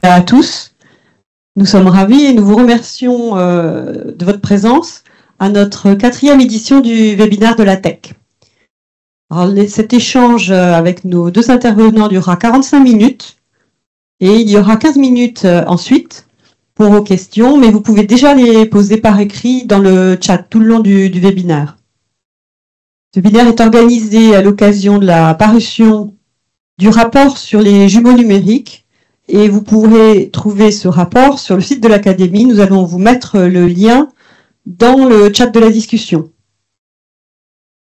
À tous, nous sommes ravis et nous vous remercions de votre présence à notre 4e édition du webinaire de la Tech. Alors, cet échange avec nos 2 intervenants durera 45 minutes et il y aura 15 minutes ensuite pour vos questions, mais vous pouvez déjà les poser par écrit dans le chat tout le long du webinaire. Ce webinaire est organisé à l'occasion de la parution du rapport sur les jumeaux numériques et vous pourrez trouver ce rapport sur le site de l'Académie. Nous allons vous mettre le lien dans le chat de la discussion.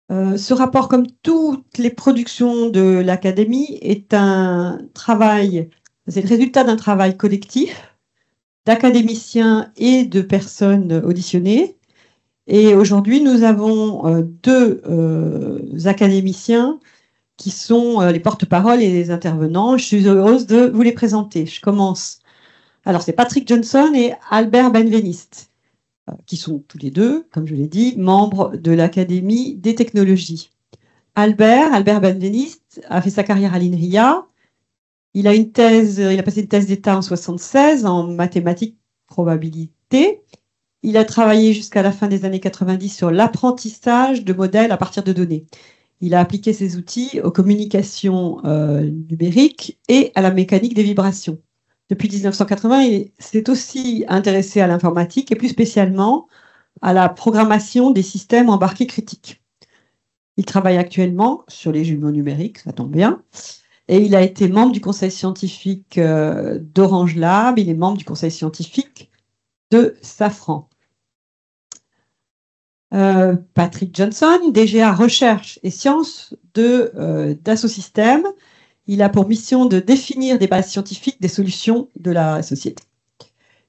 Ce rapport, comme toutes les productions de l'Académie, est un travail, c'est le résultat d'un travail collectif d'académiciens et de personnes auditionnées. Et aujourd'hui, nous avons 2 académiciens qui sont les porte-paroles et les intervenants. Je suis heureuse de vous les présenter. Je commence. Alors, c'est Patrick Johnson et Albert Benveniste, qui sont tous les 2, comme je l'ai dit, membres de l'Académie des technologies. Albert Benveniste a fait sa carrière à l'INRIA. Il a passé une thèse d'État en 1976 en mathématiques probabilité. Il a travaillé jusqu'à la fin des années 90 sur l'apprentissage de modèles à partir de données. Il a appliqué ces outils aux communications numériques et à la mécanique des vibrations. Depuis 1980, il s'est aussi intéressé à l'informatique et plus spécialement à la programmation des systèmes embarqués critiques. Il travaille actuellement sur les jumeaux numériques, ça tombe bien, et il a été membre du conseil scientifique d'Orange Lab, il est membre du conseil scientifique de Safran. Patrick Johnson, DGA Recherche et Sciences d'Dassault Systèmes. Il a pour mission de définir des bases scientifiques des solutions de la société.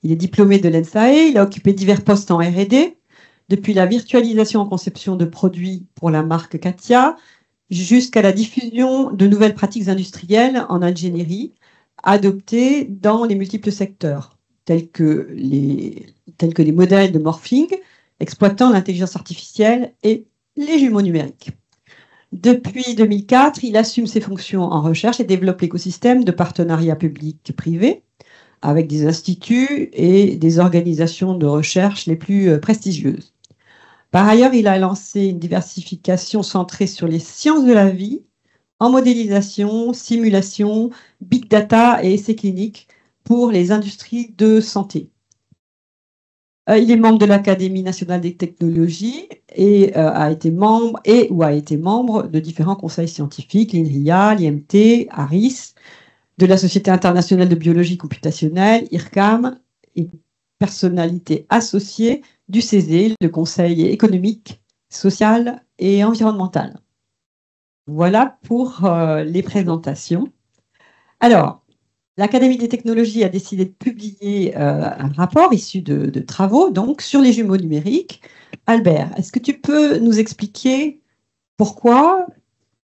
Il est diplômé de l'ENSAE, il a occupé divers postes en R&D, depuis la virtualisation en conception de produits pour la marque Katia, jusqu'à la diffusion de nouvelles pratiques industrielles en ingénierie, adoptées dans les multiples secteurs, tels que les modèles de morphing, exploitant l'intelligence artificielle et les jumeaux numériques. Depuis 2004, il assume ses fonctions en recherche et développe l'écosystème de partenariats publics-privés avec des instituts et des organisations de recherche les plus prestigieuses. Par ailleurs, il a lancé une diversification centrée sur les sciences de la vie, en modélisation, simulation, big data et essais cliniques pour les industries de santé. Il est membre de l'Académie nationale des technologies et a été membre de différents conseils scientifiques, l'INRIA, l'IMT, ARIS, de la Société internationale de biologie computationnelle, IRCAM, et personnalité associée du CESE, le Conseil économique, social et environnemental. Voilà pour les présentations. Alors, l'Académie des technologies a décidé de publier un rapport issu de travaux donc, sur les jumeaux numériques. Albert, est-ce que tu peux nous expliquer pourquoi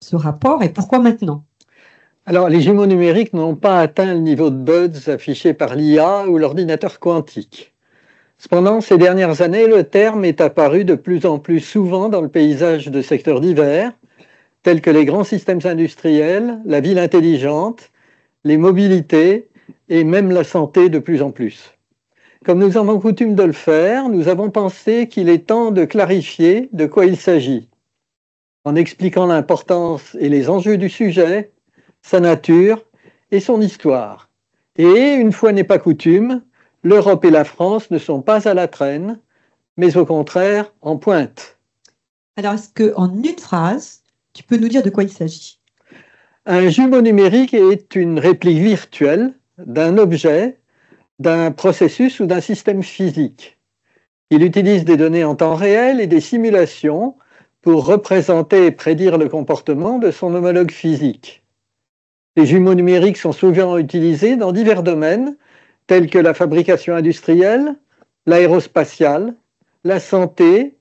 ce rapport et pourquoi maintenant? Alors, les jumeaux numériques n'ont pas atteint le niveau de buzz affiché par l'IA ou l'ordinateur quantique. Cependant, ces dernières années, le terme est apparu de plus en plus souvent dans le paysage de secteurs divers, tels que les grands systèmes industriels, la ville intelligente, les mobilités et même la santé de plus en plus. Comme nous avons coutume de le faire, nous avons pensé qu'il est temps de clarifier de quoi il s'agit, en expliquant l'importance et les enjeux du sujet, sa nature et son histoire. Et, une fois n'est pas coutume, l'Europe et la France ne sont pas à la traîne, mais au contraire en pointe. Alors, est-ce qu'en une phrase, tu peux nous dire de quoi il s'agit? Un jumeau numérique est une réplique virtuelle d'un objet, d'un processus ou d'un système physique. Il utilise des données en temps réel et des simulations pour représenter et prédire le comportement de son homologue physique. Les jumeaux numériques sont souvent utilisés dans divers domaines, tels que la fabrication industrielle, l'aérospatiale, la santé,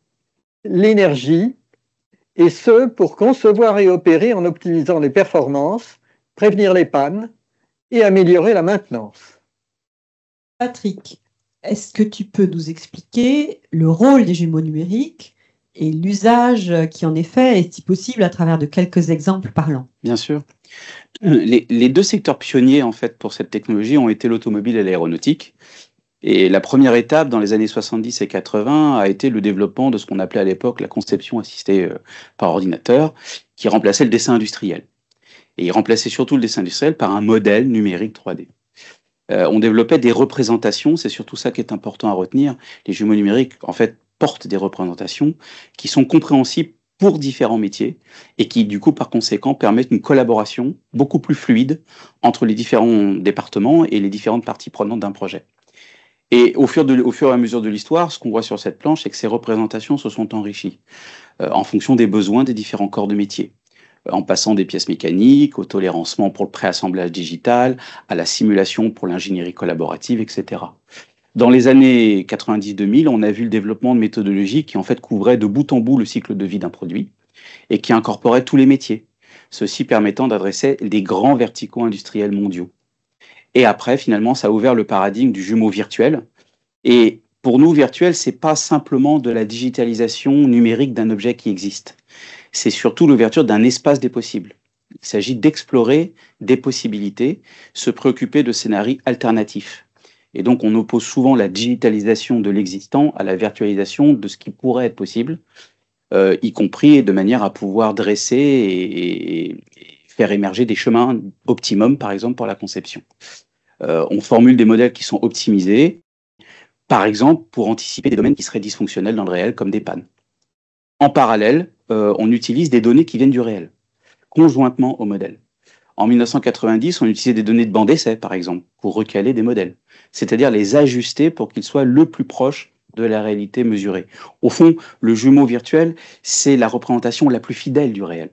l'énergie, et ce, pour concevoir et opérer en optimisant les performances, prévenir les pannes et améliorer la maintenance. Patrick, est-ce que tu peux nous expliquer le rôle des jumeaux numériques et l'usage qui en est fait, est-il possible à travers de quelques exemples parlants? Bien sûr. Les deux secteurs pionniers en fait pour cette technologie ont été l'automobile et l'aéronautique. Et la première étape dans les années 70 et 80 a été le développement de ce qu'on appelait à l'époque la conception assistée par ordinateur, qui remplaçait le dessin industriel. Et il remplaçait surtout le dessin industriel par un modèle numérique 3D. On développait des représentations, c'est surtout ça qui est important à retenir. Les jumeaux numériques, en fait, portent des représentations qui sont compréhensibles pour différents métiers et qui, du coup, par conséquent, permettent une collaboration beaucoup plus fluide entre les différents départements et les différentes parties prenantes d'un projet. Et au fur et à mesure de l'histoire, ce qu'on voit sur cette planche, c'est que ces représentations se sont enrichies en fonction des besoins des différents corps de métier, en passant des pièces mécaniques, au tolérancement pour le préassemblage digital, à la simulation pour l'ingénierie collaborative, etc. Dans les années 90-2000, on a vu le développement de méthodologies qui en fait couvraient de bout en bout le cycle de vie d'un produit et qui incorporaient tous les métiers, ceci permettant d'adresser des grands verticaux industriels mondiaux. Et après, finalement, ça a ouvert le paradigme du jumeau virtuel. Et pour nous, virtuel, c'est pas simplement de la digitalisation numérique d'un objet qui existe. C'est surtout l'ouverture d'un espace des possibles. Il s'agit d'explorer des possibilités, se préoccuper de scénarios alternatifs. Et donc, on oppose souvent la digitalisation de l'existant à la virtualisation de ce qui pourrait être possible, y compris de manière à pouvoir dresser et faire émerger des chemins optimums, par exemple, pour la conception. On formule des modèles qui sont optimisés, par exemple, pour anticiper des domaines qui seraient dysfonctionnels dans le réel, comme des pannes. En parallèle, on utilise des données qui viennent du réel, conjointement au modèle. En 1990, on utilisait des données de banc d'essai, par exemple, pour recaler des modèles, c'est-à-dire les ajuster pour qu'ils soient le plus proches de la réalité mesurée. Au fond, le jumeau virtuel, c'est la représentation la plus fidèle du réel.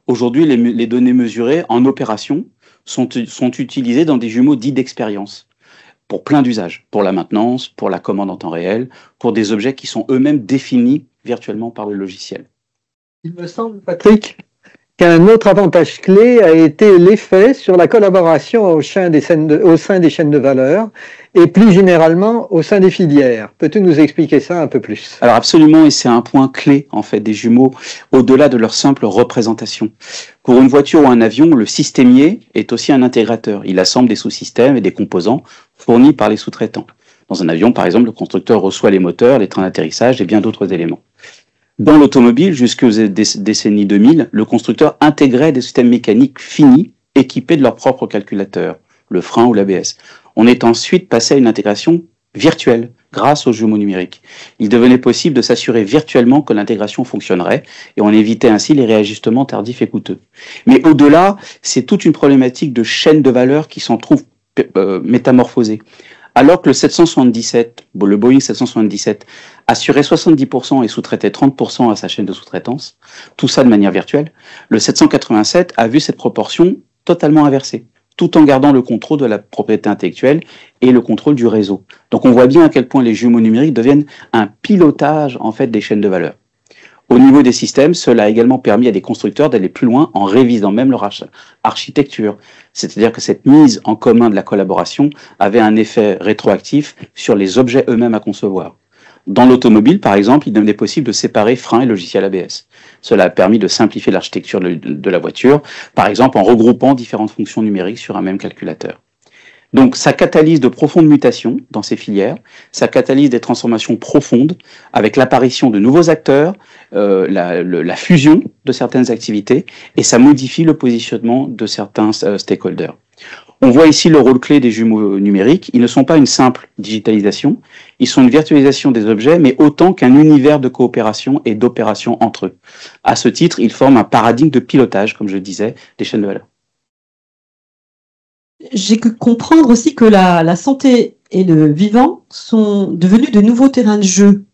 Aujourd'hui, les données mesurées en opération sont utilisées dans des jumeaux dits d'expérience, pour plein d'usages, pour la maintenance, pour la commande en temps réel, pour des objets qui sont eux-mêmes définis virtuellement par le logiciel. Il me semble, Patrick, qu'un autre avantage clé a été l'effet sur la collaboration au sein des chaînes de valeur et plus généralement au sein des filières. Peux-tu nous expliquer ça un peu plus? Alors absolument, et c'est un point clé en fait des jumeaux, au-delà de leur simple représentation. Pour une voiture ou un avion, le systémier est aussi un intégrateur. Il assemble des sous-systèmes et des composants fournis par les sous-traitants. Dans un avion, par exemple, le constructeur reçoit les moteurs, les trains d'atterrissage et bien d'autres éléments. Dans l'automobile, jusqu'aux décennies 2000, le constructeur intégrait des systèmes mécaniques finis, équipés de leur propre calculateur, le frein ou l'ABS. On est ensuite passé à une intégration virtuelle, grâce aux jumeaux numériques. Il devenait possible de s'assurer virtuellement que l'intégration fonctionnerait, et on évitait ainsi les réajustements tardifs et coûteux. Mais au-delà, c'est toute une problématique de chaîne de valeur qui s'en trouve métamorphosée. Alors que le Boeing 777 assurait 70% et sous-traitait 30% à sa chaîne de sous-traitance, tout ça de manière virtuelle, le 787 a vu cette proportion totalement inversée, tout en gardant le contrôle de la propriété intellectuelle et le contrôle du réseau. Donc on voit bien à quel point les jumeaux numériques deviennent un pilotage en fait des chaînes de valeur. Au niveau des systèmes, cela a également permis à des constructeurs d'aller plus loin en révisant même leur architecture. C'est-à-dire que cette mise en commun de la collaboration avait un effet rétroactif sur les objets eux-mêmes à concevoir. Dans l'automobile, par exemple, il devenait possible de séparer frein et logiciel ABS. Cela a permis de simplifier l'architecture de la voiture, par exemple en regroupant différentes fonctions numériques sur un même calculateur. Donc ça catalyse de profondes mutations dans ces filières, ça catalyse des transformations profondes avec l'apparition de nouveaux acteurs, la fusion de certaines activités, et ça modifie le positionnement de certains stakeholders. On voit ici le rôle clé des jumeaux numériques. Ils ne sont pas une simple digitalisation, ils sont une virtualisation des objets, mais autant qu'un univers de coopération et d'opération entre eux. À ce titre, ils forment un paradigme de pilotage, comme je disais, des chaînes de valeur. J'ai pu comprendre aussi que la santé et le vivant sont devenus de nouveaux terrains de jeu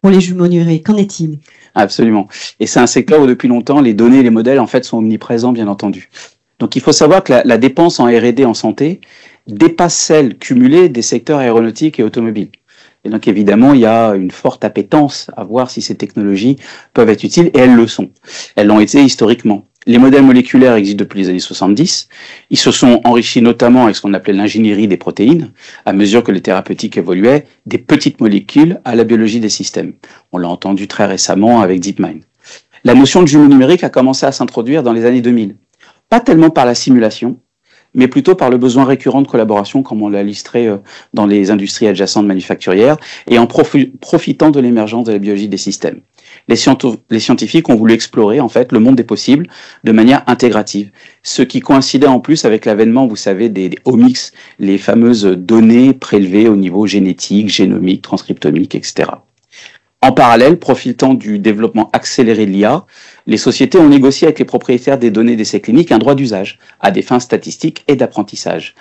pour les jumeaux numériques. Qu'en est-il? Absolument. Et c'est un secteur où depuis longtemps, les données et les modèles en fait sont omniprésents, bien entendu. Donc il faut savoir que la dépense en R&D en santé dépasse celle cumulée des secteurs aéronautiques et automobiles. Et donc évidemment, il y a une forte appétence à voir si ces technologies peuvent être utiles, et elles le sont. Elles l'ont été historiquement. Les modèles moléculaires existent depuis les années 70. Ils se sont enrichis notamment avec ce qu'on appelait l'ingénierie des protéines, à mesure que les thérapeutiques évoluaient, des petites molécules à la biologie des systèmes. On l'a entendu très récemment avec DeepMind. La notion de jumeau numérique a commencé à s'introduire dans les années 2000. Pas tellement par la simulation, mais plutôt par le besoin récurrent de collaboration, comme on l'a illustré dans les industries adjacentes manufacturières, et en profitant de l'émergence de la biologie des systèmes. Les scientifiques ont voulu explorer en fait le monde des possibles de manière intégrative, ce qui coïncidait en plus avec l'avènement, vous savez, des omics, les fameuses données prélevées au niveau génétique, génomique, transcriptomique, etc. En parallèle, profitant du développement accéléré de l'IA, les sociétés ont négocié avec les propriétaires des données d'essais cliniques un droit d'usage à des fins statistiques et d'apprentissage,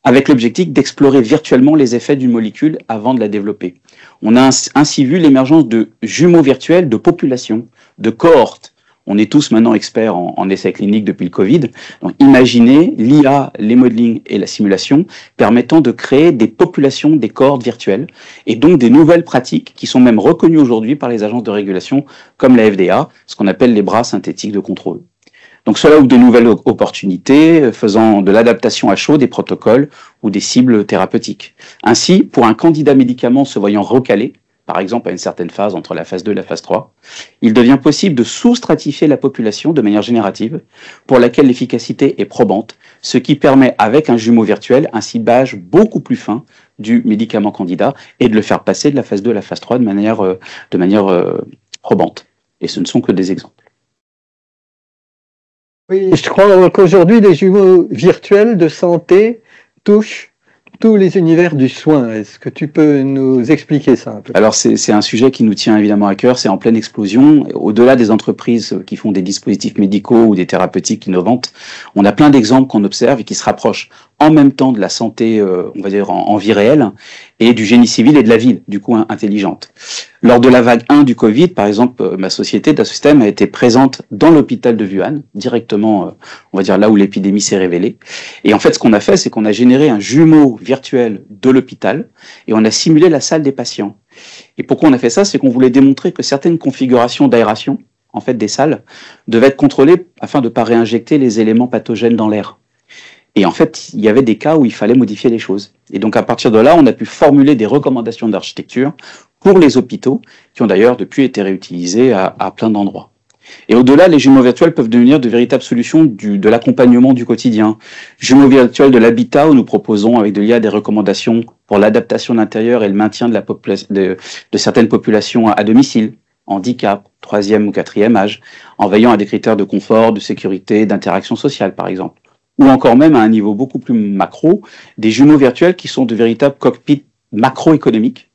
avec l'objectif d'explorer virtuellement les effets d'une molécule avant de la développer. On a ainsi vu l'émergence de jumeaux virtuels de populations, de cohortes. On est tous maintenant experts en essais cliniques depuis le Covid. Donc imaginez l'IA, les modelings et la simulation permettant de créer des populations, des cohortes virtuelles et donc des nouvelles pratiques qui sont même reconnues aujourd'hui par les agences de régulation comme la FDA, ce qu'on appelle les bras synthétiques de contrôle. Donc cela ouvre de nouvelles opportunités, faisant de l'adaptation à chaud des protocoles ou des cibles thérapeutiques. Ainsi, pour un candidat médicament se voyant recalé, par exemple à une certaine phase entre la phase 2 et la phase 3, il devient possible de sous-stratifier la population de manière générative, pour laquelle l'efficacité est probante, ce qui permet, avec un jumeau virtuel, un ciblage beaucoup plus fin du médicament candidat et de le faire passer de la phase 2 à la phase 3 de manière probante. Et ce ne sont que des exemples. Oui, je crois qu'aujourd'hui, les jumeaux virtuels de santé touchent tous les univers du soin. Est-ce que tu peux nous expliquer ça un peu? Alors c'est un sujet qui nous tient évidemment à cœur, c'est en pleine explosion. Au-delà des entreprises qui font des dispositifs médicaux ou des thérapeutiques innovantes, on a plein d'exemples qu'on observe et qui se rapprochent en même temps de la santé, on va dire en vie réelle, et du génie civil et de la ville, du coup intelligente. Lors de la vague 1 du Covid, par exemple, ma société Dasosystem a été présente dans l'hôpital de Wuhan, directement, on va dire là où l'épidémie s'est révélée. Et en fait, ce qu'on a fait, c'est qu'on a généré un jumeau virtuel de l'hôpital et on a simulé la salle des patients. Et pourquoi on a fait ça? C'est qu'on voulait démontrer que certaines configurations d'aération, en fait, des salles, devaient être contrôlées afin de ne pas réinjecter les éléments pathogènes dans l'air. Et en fait, il y avait des cas où il fallait modifier les choses. Et donc, à partir de là, on a pu formuler des recommandations d'architecture pour les hôpitaux, qui ont d'ailleurs depuis été réutilisés à plein d'endroits. Et au-delà, les jumeaux virtuels peuvent devenir de véritables solutions de l'accompagnement du quotidien. Jumeaux virtuels de l'habitat, où nous proposons avec de l'IA des recommandations pour l'adaptation de l'intérieur et le maintien de certaines populations à domicile, handicap, 3e ou 4e âge, en veillant à des critères de confort, de sécurité, d'interaction sociale, par exemple. Ou encore même à un niveau beaucoup plus macro, des jumeaux virtuels qui sont de véritables cockpits macroéconomiques,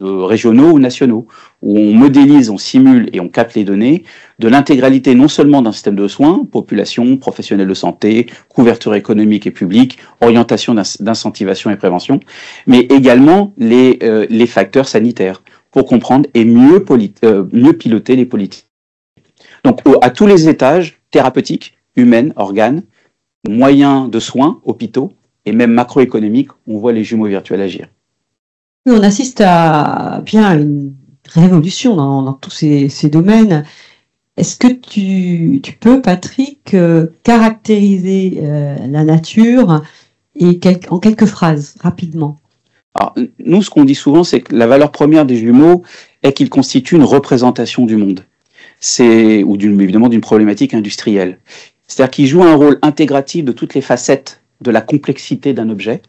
régionaux ou nationaux, où on modélise, on simule et on capte les données de l'intégralité non seulement d'un système de soins, population, professionnels de santé, couverture économique et publique, orientation d'incentivation et prévention, mais également les facteurs sanitaires pour comprendre et mieux piloter les politiques. Donc à tous les étages, thérapeutiques, humaines, organes, moyens de soins, hôpitaux et même macroéconomiques, on voit les jumeaux virtuels agir. On assiste à bien une révolution dans tous ces domaines. Est-ce que tu peux, Patrick, caractériser la nature et en quelques phrases, rapidement? Alors, nous, ce qu'on dit souvent, c'est que la valeur première des jumeaux est qu'ils constituent une représentation du monde, ou évidemment d'une problématique industrielle. C'est-à-dire qu'ils jouent un rôle intégratif de toutes les facettes de la complexité d'un objet.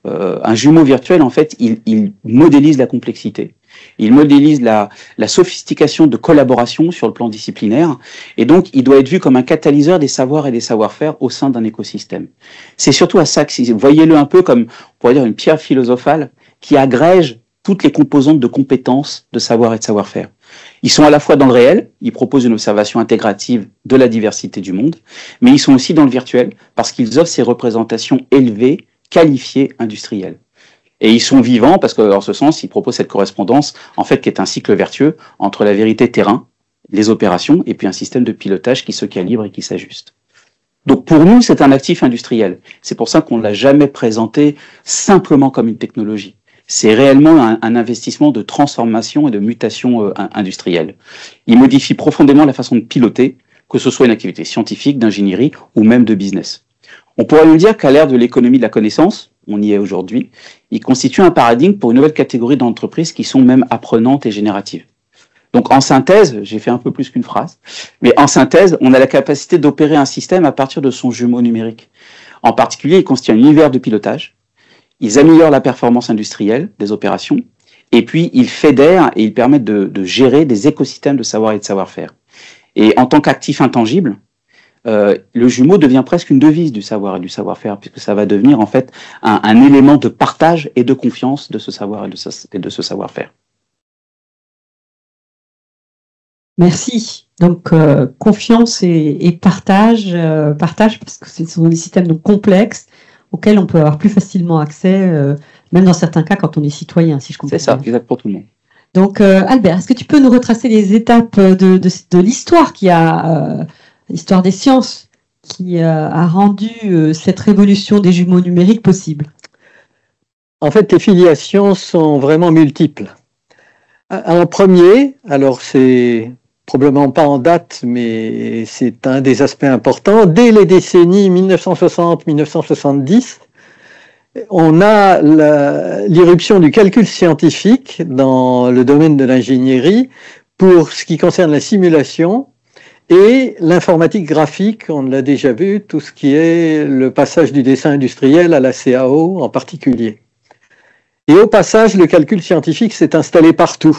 Un jumeau virtuel, en fait, il modélise la complexité. Il modélise la sophistication de collaboration sur le plan disciplinaire. Et donc, il doit être vu comme un catalyseur des savoirs et des savoir-faire au sein d'un écosystème. C'est surtout à ça que, voyez-le un peu comme, on pourrait dire, une pierre philosophale qui agrège toutes les composantes de compétences, de savoir et de savoir-faire. Ils sont à la fois dans le réel, ils proposent une observation intégrative de la diversité du monde, mais ils sont aussi dans le virtuel parce qu'ils offrent ces représentations élevées, qualifiées, industrielles. Et ils sont vivants parce que, en ce sens, ils proposent cette correspondance, en fait, qui est un cycle vertueux entre la vérité terrain, les opérations, et puis un système de pilotage qui se calibre et qui s'ajuste. Donc pour nous, c'est un actif industriel. C'est pour ça qu'on ne l'a jamais présenté simplement comme une technologie. C'est réellement un investissement de transformation et de mutation industrielle. Il modifie profondément la façon de piloter, que ce soit une activité scientifique, d'ingénierie ou même de business. On pourrait même dire qu'à l'ère de l'économie de la connaissance, on y est aujourd'hui, il constitue un paradigme pour une nouvelle catégorie d'entreprises qui sont même apprenantes et génératives. Donc en synthèse, j'ai fait un peu plus qu'une phrase, mais en synthèse, on a la capacité d'opérer un système à partir de son jumeau numérique. En particulier, ils constituent un univers de pilotage, ils améliorent la performance industrielle des opérations, et puis ils fédèrent et ils permettent de gérer des écosystèmes de savoir et de savoir-faire. Et en tant qu'actif intangible, le jumeau devient presque une devise du savoir et du savoir-faire, puisque ça va devenir en fait un élément de partage et de confiance de ce savoir et de ce savoir-faire. Merci. Donc, confiance et partage, partage parce que ce sont des systèmes donc complexes auxquels on peut avoir plus facilement accès, même dans certains cas quand on est citoyen, si je comprends bien. C'est ça, exact pour tout le monde. Donc, Albert, est-ce que tu peux nous retracer les étapes de l'histoire l'histoire des sciences qui a rendu cette révolution des jumeaux numériques possible? En fait, les filiations sont vraiment multiples. En premier, alors c'est probablement pas en date, mais c'est un des aspects importants. Dès les décennies 1960-1970, on a l'irruption du calcul scientifique dans le domaine de l'ingénierie pour ce qui concerne la simulation et l'informatique graphique. On l'a déjà vu, tout ce qui est le passage du dessin industriel à la CAO en particulier. Et au passage, le calcul scientifique s'est installé partout.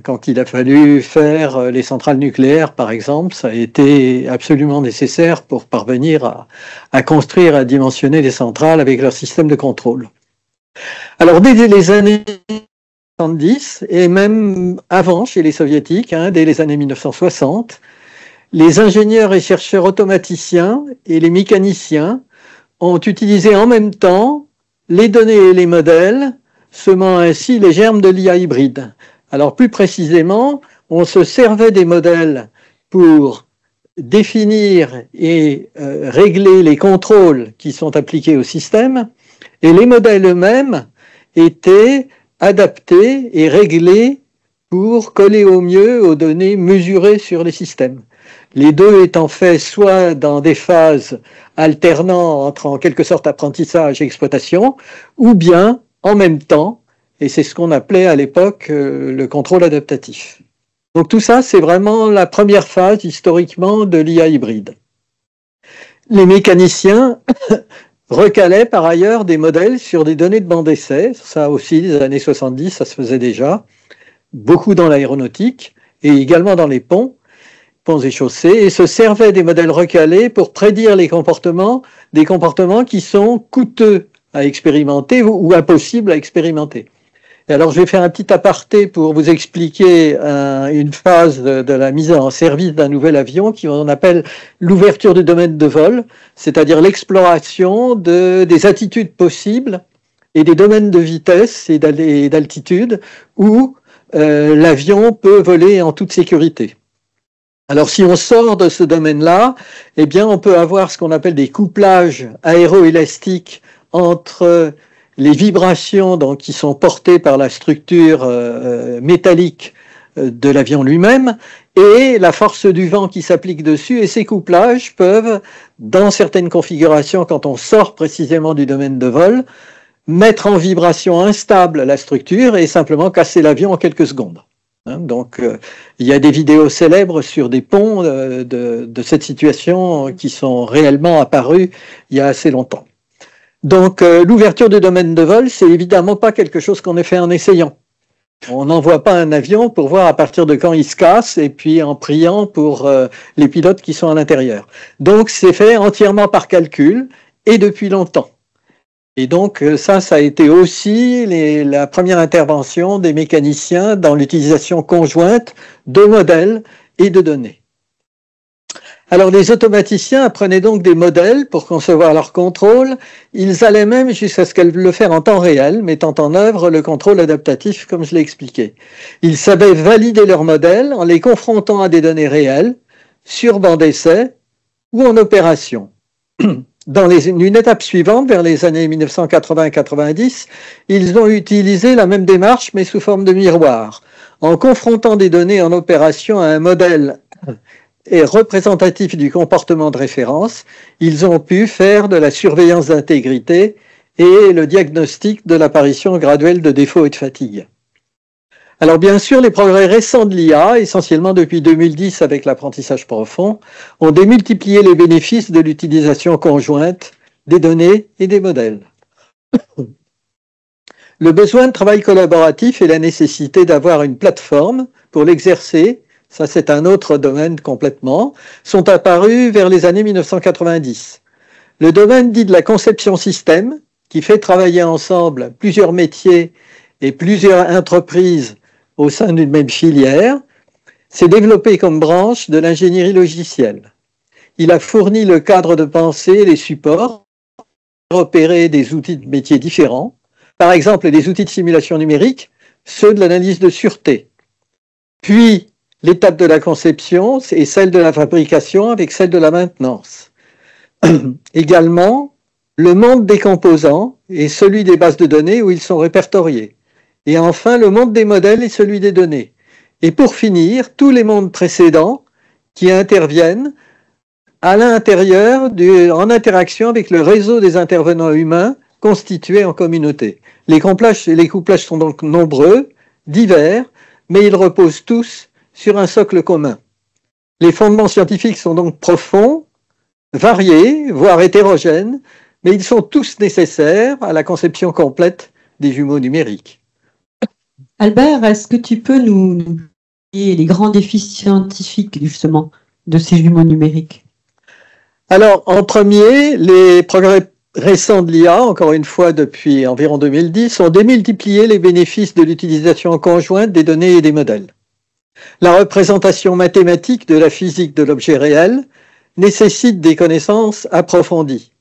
Quand il a fallu faire les centrales nucléaires, par exemple, ça a été absolument nécessaire pour parvenir à construire, à dimensionner les centrales avec leur système de contrôle. Alors, dès les années 70, et même avant chez les soviétiques, dès les années 1960, les ingénieurs et chercheurs automaticiens et les mécaniciens ont utilisé en même temps les données et les modèles, semant ainsi les germes de l'IA hybride. Alors plus précisément, on se servait des modèles pour définir et régler les contrôles qui sont appliqués au système, et les modèles eux-mêmes étaient adaptés et réglés pour coller au mieux aux données mesurées sur les systèmes. Les deux étant faits soit dans des phases alternant entre en quelque sorte apprentissage et exploitation, ou bien en même temps, et c'est ce qu'on appelait à l'époque le contrôle adaptatif. Donc tout ça, c'est vraiment la première phase historiquement de l'IA hybride. Les mécaniciens recalaient par ailleurs des modèles sur des données de bande d'essai, ça aussi, les années 70, ça se faisait déjà, beaucoup dans l'aéronautique et également dans les ponts et chaussées, et se servaient des modèles recalés pour prédire les comportements, des comportements qui sont coûteux à expérimenter ou impossibles à expérimenter. Et alors, je vais faire un petit aparté pour vous expliquer une phase de la mise en service d'un nouvel avion qu'on appelle l'ouverture du domaine de vol, c'est-à-dire l'exploration des attitudes possibles et des domaines de vitesse et d'altitude où l'avion peut voler en toute sécurité. Alors, si on sort de ce domaine-là, eh bien, on peut avoir ce qu'on appelle des couplages aéroélastiques entre les vibrations donc, qui sont portées par la structure métallique de l'avion lui-même et la force du vent qui s'applique dessus. Et ces couplages peuvent, dans certaines configurations, quand on sort précisément du domaine de vol, mettre en vibration instable la structure et simplement casser l'avion en quelques secondes. Donc, il y a des vidéos célèbres sur des ponts de cette situation qui sont réellement apparues il y a assez longtemps. Donc, l'ouverture du domaine de vol, c'est évidemment pas quelque chose qu'on ait fait en essayant. On n'envoie pas un avion pour voir à partir de quand il se casse et puis en priant pour les pilotes qui sont à l'intérieur. Donc, c'est fait entièrement par calcul et depuis longtemps. Et donc, ça a été aussi la première intervention des mécaniciens dans l'utilisation conjointe de modèles et de données. Alors, les automaticiens apprenaient donc des modèles pour concevoir leur contrôle. Ils allaient même jusqu'à ce qu'elles le faire en temps réel, mettant en œuvre le contrôle adaptatif, comme je l'ai expliqué. Ils savaient valider leurs modèles en les confrontant à des données réelles, sur banc d'essai ou en opération. Dans une étape suivante, vers les années 1980-90, ils ont utilisé la même démarche, mais sous forme de miroir, en confrontant des données en opération à un modèle est représentatif du comportement de référence, ils ont pu faire de la surveillance d'intégrité et le diagnostic de l'apparition graduelle de défauts et de fatigue. Alors bien sûr, les progrès récents de l'IA, essentiellement depuis 2010 avec l'apprentissage profond, ont démultiplié les bénéfices de l'utilisation conjointe des données et des modèles. Le besoin de travail collaboratif et la nécessité d'avoir une plateforme pour l'exercer, ça c'est un autre domaine complètement, sont apparus vers les années 1990. Le domaine dit de la conception système, qui fait travailler ensemble plusieurs métiers et plusieurs entreprises au sein d'une même filière, s'est développé comme branche de l'ingénierie logicielle. Il a fourni le cadre de pensée et les supports pour opérer des outils de métiers différents, par exemple des outils de simulation numérique, ceux de l'analyse de sûreté. Puis, l'étape de la conception et celle de la fabrication avec celle de la maintenance. Également, le monde des composants et celui des bases de données où ils sont répertoriés. Et enfin, le monde des modèles et celui des données. Et pour finir, tous les mondes précédents qui interviennent à l'intérieur, en interaction avec le réseau des intervenants humains constitués en communauté. Les couplages sont donc nombreux, divers, mais ils reposent tous sur un socle commun. Les fondements scientifiques sont donc profonds, variés, voire hétérogènes, mais ils sont tous nécessaires à la conception complète des jumeaux numériques. Albert, est-ce que tu peux nous dire les grands défis scientifiques, justement, de ces jumeaux numériques? Alors, en premier, les progrès récents de l'IA, encore une fois depuis environ 2010, ont démultiplié les bénéfices de l'utilisation conjointe des données et des modèles. La représentation mathématique de la physique de l'objet réel nécessite des connaissances approfondies.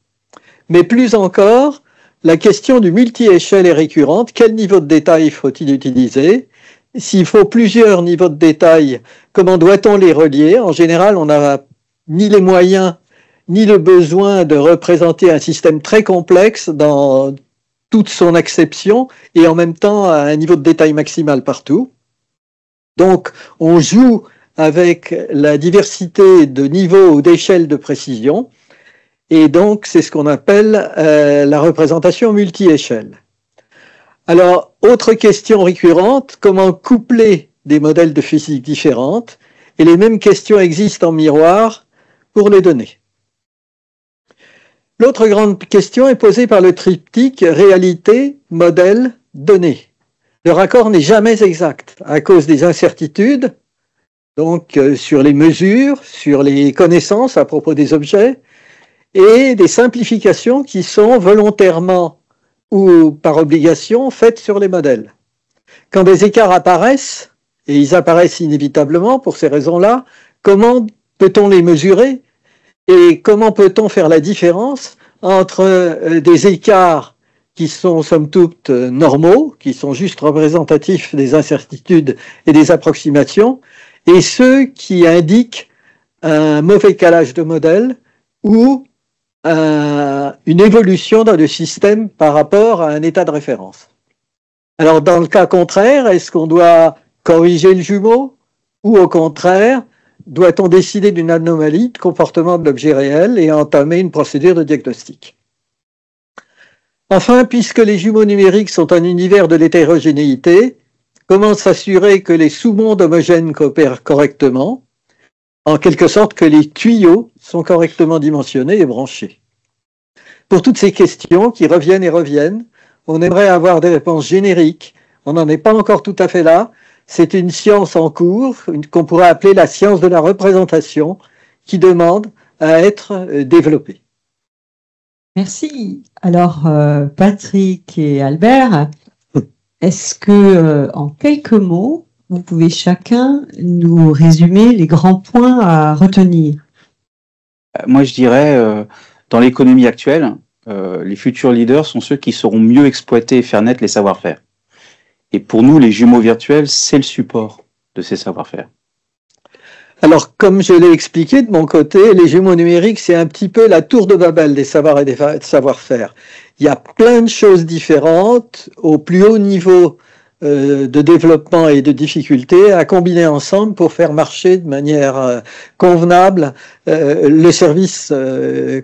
Mais plus encore, la question du multi-échelle est récurrente. Quel niveau de détail faut-il utiliser? S'il faut plusieurs niveaux de détail, comment doit-on les relier? En général, on n'a ni les moyens ni le besoin de représenter un système très complexe dans toute son acception et en même temps à un niveau de détail maximal partout. Donc, on joue avec la diversité de niveaux ou d'échelles de précision. Et donc, c'est ce qu'on appelle la représentation multi-échelle. Alors, autre question récurrente, comment coupler des modèles de physique différentes? Et les mêmes questions existent en miroir pour les données. L'autre grande question est posée par le triptyque réalité, modèle, données. Le raccord n'est jamais exact à cause des incertitudes, donc sur les mesures, sur les connaissances à propos des objets, et des simplifications qui sont volontairement ou par obligation faites sur les modèles. Quand des écarts apparaissent, et ils apparaissent inévitablement pour ces raisons-là, comment peut-on les mesurer et comment peut-on faire la différence entre des écarts qui sont somme toute normaux, qui sont juste représentatifs des incertitudes et des approximations, et ceux qui indiquent un mauvais calage de modèle ou une évolution dans le système par rapport à un état de référence. Alors, dans le cas contraire, est-ce qu'on doit corriger le jumeau ou au contraire, doit-on décider d'une anomalie de comportement de l'objet réel et entamer une procédure de diagnostic? Enfin, puisque les jumeaux numériques sont un univers de l'hétérogénéité, comment s'assurer que les sous-mondes homogènes coopèrent correctement? En quelque sorte que les tuyaux sont correctement dimensionnés et branchés. Pour toutes ces questions qui reviennent et reviennent, on aimerait avoir des réponses génériques. On n'en est pas encore tout à fait là. C'est une science en cours, qu'on pourrait appeler la science de la représentation, qui demande à être développée. Merci. Alors, Patrick et Albert, est-ce que, en quelques mots, vous pouvez chacun nous résumer les grands points à retenir? Moi, je dirais, dans l'économie actuelle, les futurs leaders sont ceux qui sauront mieux exploiter et faire naître les savoir-faire. Et pour nous, les jumeaux virtuels, c'est le support de ces savoir-faire. Alors, comme je l'ai expliqué de mon côté, les jumeaux numériques, c'est un petit peu la tour de Babel des savoirs et des savoir-faire. Il y a plein de choses différentes au plus haut niveau de développement et de difficultés à combiner ensemble pour faire marcher de manière convenable le service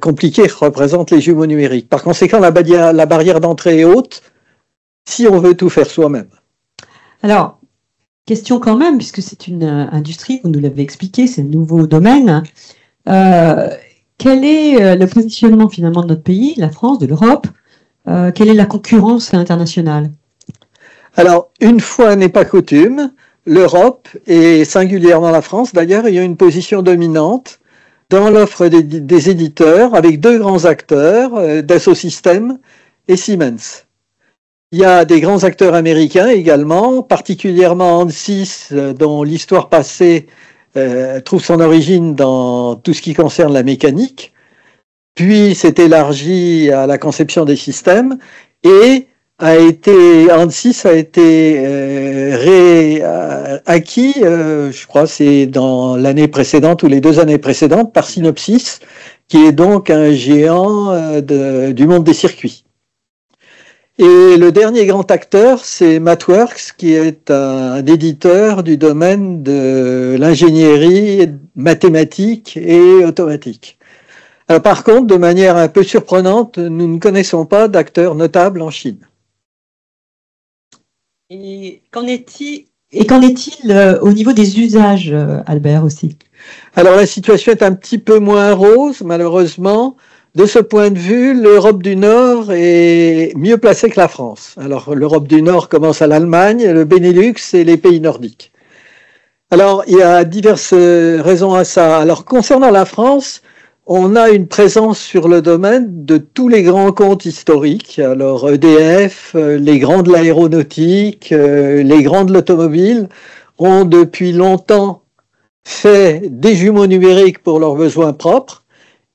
compliqué que représentent les jumeaux numériques. Par conséquent, la barrière d'entrée est haute si on veut tout faire soi-même. Alors, question quand même, puisque c'est une industrie, vous nous l'avez expliqué, c'est un nouveau domaine. Quel est le positionnement finalement de notre pays, la France, de l'Europe? Quelle est la concurrence internationale? Alors, une fois n'est pas coutume, l'Europe, et singulièrement la France d'ailleurs, il y a une position dominante dans l'offre des éditeurs avec deux grands acteurs, Dassault Systèmes et Siemens. Il y a des grands acteurs américains également, particulièrement Ansys, dont l'histoire passée trouve son origine dans tout ce qui concerne la mécanique, puis s'est élargi à la conception des systèmes, et Ansys a été acquis, je crois c'est dans l'année précédente ou les 2 années précédentes, par Synopsys, qui est donc un géant du monde des circuits. Et le dernier grand acteur, c'est Mathworks, qui est un éditeur du domaine de l'ingénierie mathématique et automatique. Alors, par contre, de manière un peu surprenante, nous ne connaissons pas d'acteurs notables en Chine. Et qu'en est-il au niveau des usages, Albert, aussi? Alors, la situation est un petit peu moins rose, malheureusement. De ce point de vue, l'Europe du Nord est mieux placée que la France. Alors, l'Europe du Nord commence à l'Allemagne, le Benelux et les pays nordiques. Alors, il y a diverses raisons à ça. Alors, concernant la France, on a une présence sur le domaine de tous les grands comptes historiques. Alors, EDF, les grands de l'aéronautique, les grands de l'automobile ont depuis longtemps fait des jumeaux numériques pour leurs besoins propres.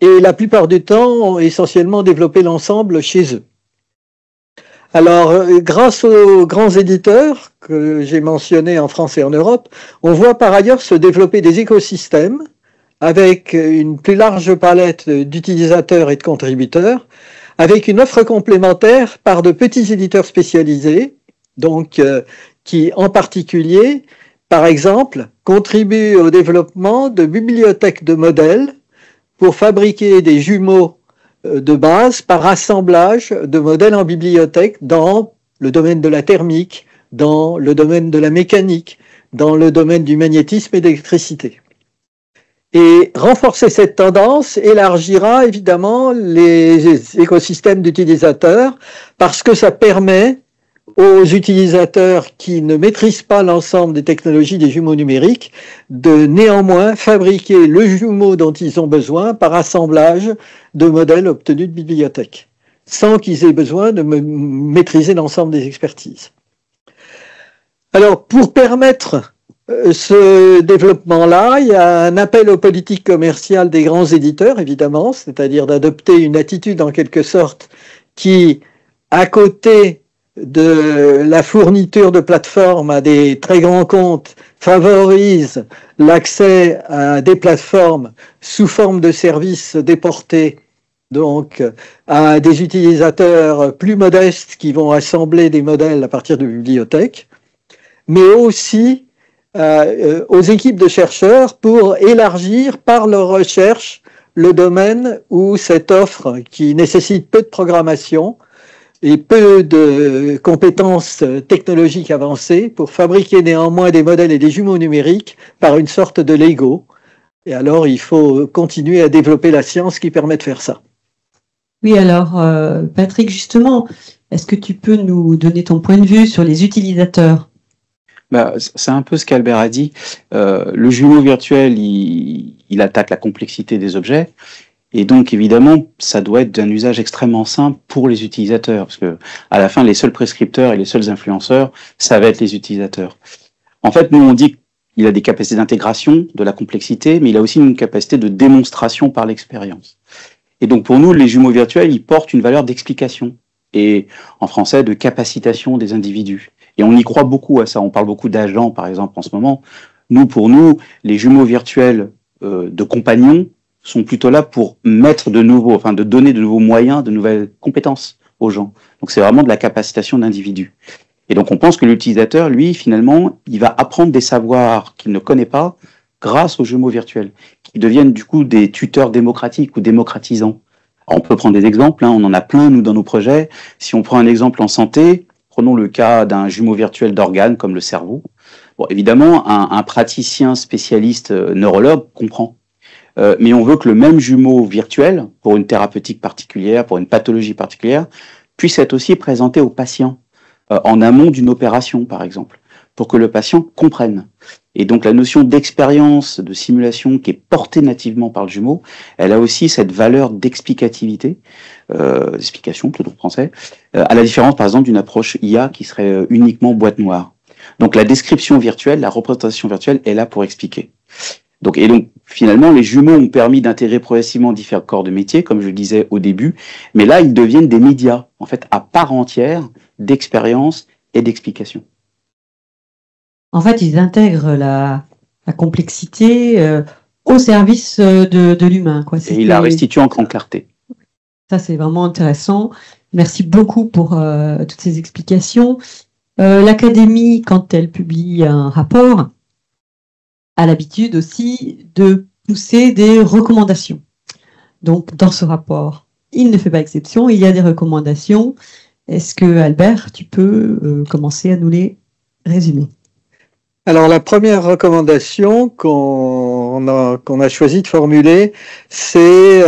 Et la plupart du temps, ont essentiellement développé l'ensemble chez eux. Alors, grâce aux grands éditeurs que j'ai mentionnés en France et en Europe, on voit par ailleurs se développer des écosystèmes avec une plus large palette d'utilisateurs et de contributeurs, avec une offre complémentaire par de petits éditeurs spécialisés, donc qui en particulier, par exemple, contribuent au développement de bibliothèques de modèles pour fabriquer des jumeaux de base par assemblage de modèles en bibliothèque dans le domaine de la thermique, dans le domaine de la mécanique, dans le domaine du magnétisme et de l'électricité. Et renforcer cette tendance élargira évidemment les écosystèmes d'utilisateurs parce que ça permet aux utilisateurs qui ne maîtrisent pas l'ensemble des technologies des jumeaux numériques de néanmoins fabriquer le jumeau dont ils ont besoin par assemblage de modèles obtenus de bibliothèques, sans qu'ils aient besoin de maîtriser l'ensemble des expertises. Alors, pour permettre ce développement-là, il y a un appel aux politiques commerciales des grands éditeurs, évidemment, c'est-à-dire d'adopter une attitude en quelque sorte qui, à côté de la fourniture de plateformes à des très grands comptes, favorise l'accès à des plateformes sous forme de services déportés, donc à des utilisateurs plus modestes qui vont assembler des modèles à partir de bibliothèques, mais aussi aux équipes de chercheurs pour élargir par leur recherche le domaine où cette offre qui nécessite peu de programmation et peu de compétences technologiques avancées pour fabriquer néanmoins des modèles et des jumeaux numériques par une sorte de Lego. Et alors, il faut continuer à développer la science qui permet de faire ça. Oui, alors, Patrick, justement, est-ce que tu peux nous donner ton point de vue sur les utilisateurs? C'est un peu ce qu'Albert a dit. Le jumeau virtuel, il attaque la complexité des objets. Et donc, évidemment, ça doit être d'un usage extrêmement simple pour les utilisateurs, parce que à la fin, les seuls prescripteurs et les seuls influenceurs, ça va être les utilisateurs. En fait, nous, on dit qu'il a des capacités d'intégration, de la complexité, mais il a aussi une capacité de démonstration par l'expérience. Et donc, pour nous, les jumeaux virtuels, ils portent une valeur d'explication, et en français, de capacitation des individus. Et on y croit beaucoup à ça. On parle beaucoup d'agents, par exemple, en ce moment. Pour nous, les jumeaux virtuels de compagnons sont plutôt là pour mettre de donner de nouveaux moyens, de nouvelles compétences aux gens. Donc c'est vraiment de la capacitation d'individus. Et donc on pense que l'utilisateur, lui, finalement, il va apprendre des savoirs qu'il ne connaît pas grâce aux jumeaux virtuels, qui deviennent du coup des tuteurs démocratiques ou démocratisants. Alors, on peut prendre des exemples, hein, on en a plein, nous, dans nos projets. Si on prend un exemple en santé, prenons le cas d'un jumeau virtuel d'organes comme le cerveau. Bon, évidemment, un praticien spécialiste neurologue comprend. Mais on veut que le même jumeau virtuel, pour une thérapeutique particulière, pour une pathologie particulière, puisse être aussi présenté au patient, en amont d'une opération, par exemple, pour que le patient comprenne. Et donc la notion d'expérience, de simulation qui est portée nativement par le jumeau, elle a aussi cette valeur d'explicativité, d'explication plutôt en français, à la différence par exemple d'une approche IA qui serait uniquement boîte noire. Donc la description virtuelle, la représentation virtuelle est là pour expliquer. Donc finalement les jumeaux ont permis d'intégrer progressivement différents corps de métier, comme je le disais au début, mais là ils deviennent des médias en fait à part entière d'expérience et d'explication. En fait, ils intègrent la complexité au service de l'humain, quoi. Et ils la restituent en clarté. Ça, c'est vraiment intéressant. Merci beaucoup pour toutes ces explications. L'Académie, quand elle publie un rapport, a l'habitude aussi de pousser des recommandations. Donc, dans ce rapport, il ne fait pas exception, il y a des recommandations. Est-ce que, Albert, tu peux commencer à nous les résumer ? Alors la première recommandation qu'on a choisi de formuler, c'est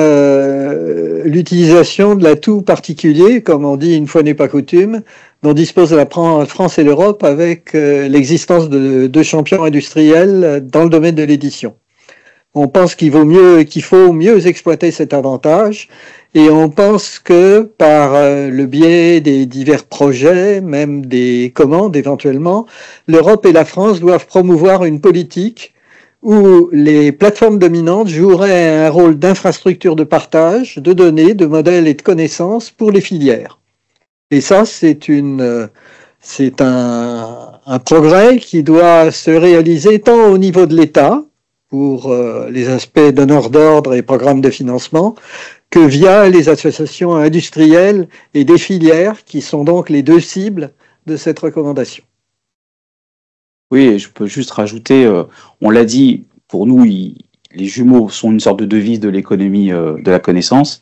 l'utilisation de l'atout particulier, comme on dit une fois n'est pas coutume, dont disposent la France et l'Europe avec l'existence de deux champions industriels dans le domaine de l'édition. On pense qu'il faut mieux exploiter cet avantage. Et on pense que par le biais des divers projets, même des commandes éventuellement, l'Europe et la France doivent promouvoir une politique où les plateformes dominantes joueraient un rôle d'infrastructure de partage, de données, de modèles et de connaissances pour les filières. Et ça, c'est un progrès qui doit se réaliser tant au niveau de l'État, pour les aspects donneurs d'ordre et programmes de financement, que via les associations industrielles et des filières, qui sont donc les deux cibles de cette recommandation. Oui, et je peux juste rajouter, on l'a dit, pour nous, les jumeaux sont une sorte de devise de l'économie de la connaissance.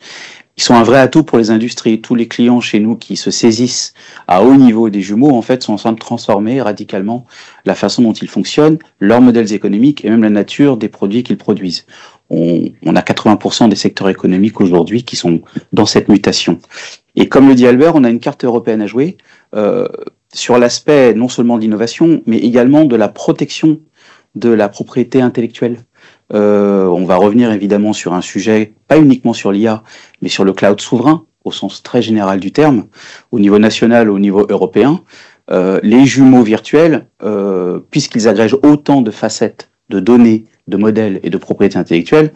Ils sont un vrai atout pour les industries. Tous les clients chez nous qui se saisissent à haut niveau des jumeaux, en fait, sont en train de transformer radicalement la façon dont ils fonctionnent, leurs modèles économiques et même la nature des produits qu'ils produisent. On a 80% des secteurs économiques aujourd'hui qui sont dans cette mutation. Et comme le dit Albert, on a une carte européenne à jouer sur l'aspect non seulement de l'innovation, mais également de la protection de la propriété intellectuelle. On va revenir évidemment sur un sujet, pas uniquement sur l'IA, mais sur le cloud souverain, au sens très général du terme, au niveau national, au niveau européen. Les jumeaux virtuels, puisqu'ils agrègent autant de facettes, de données, de modèles et de propriété intellectuelle,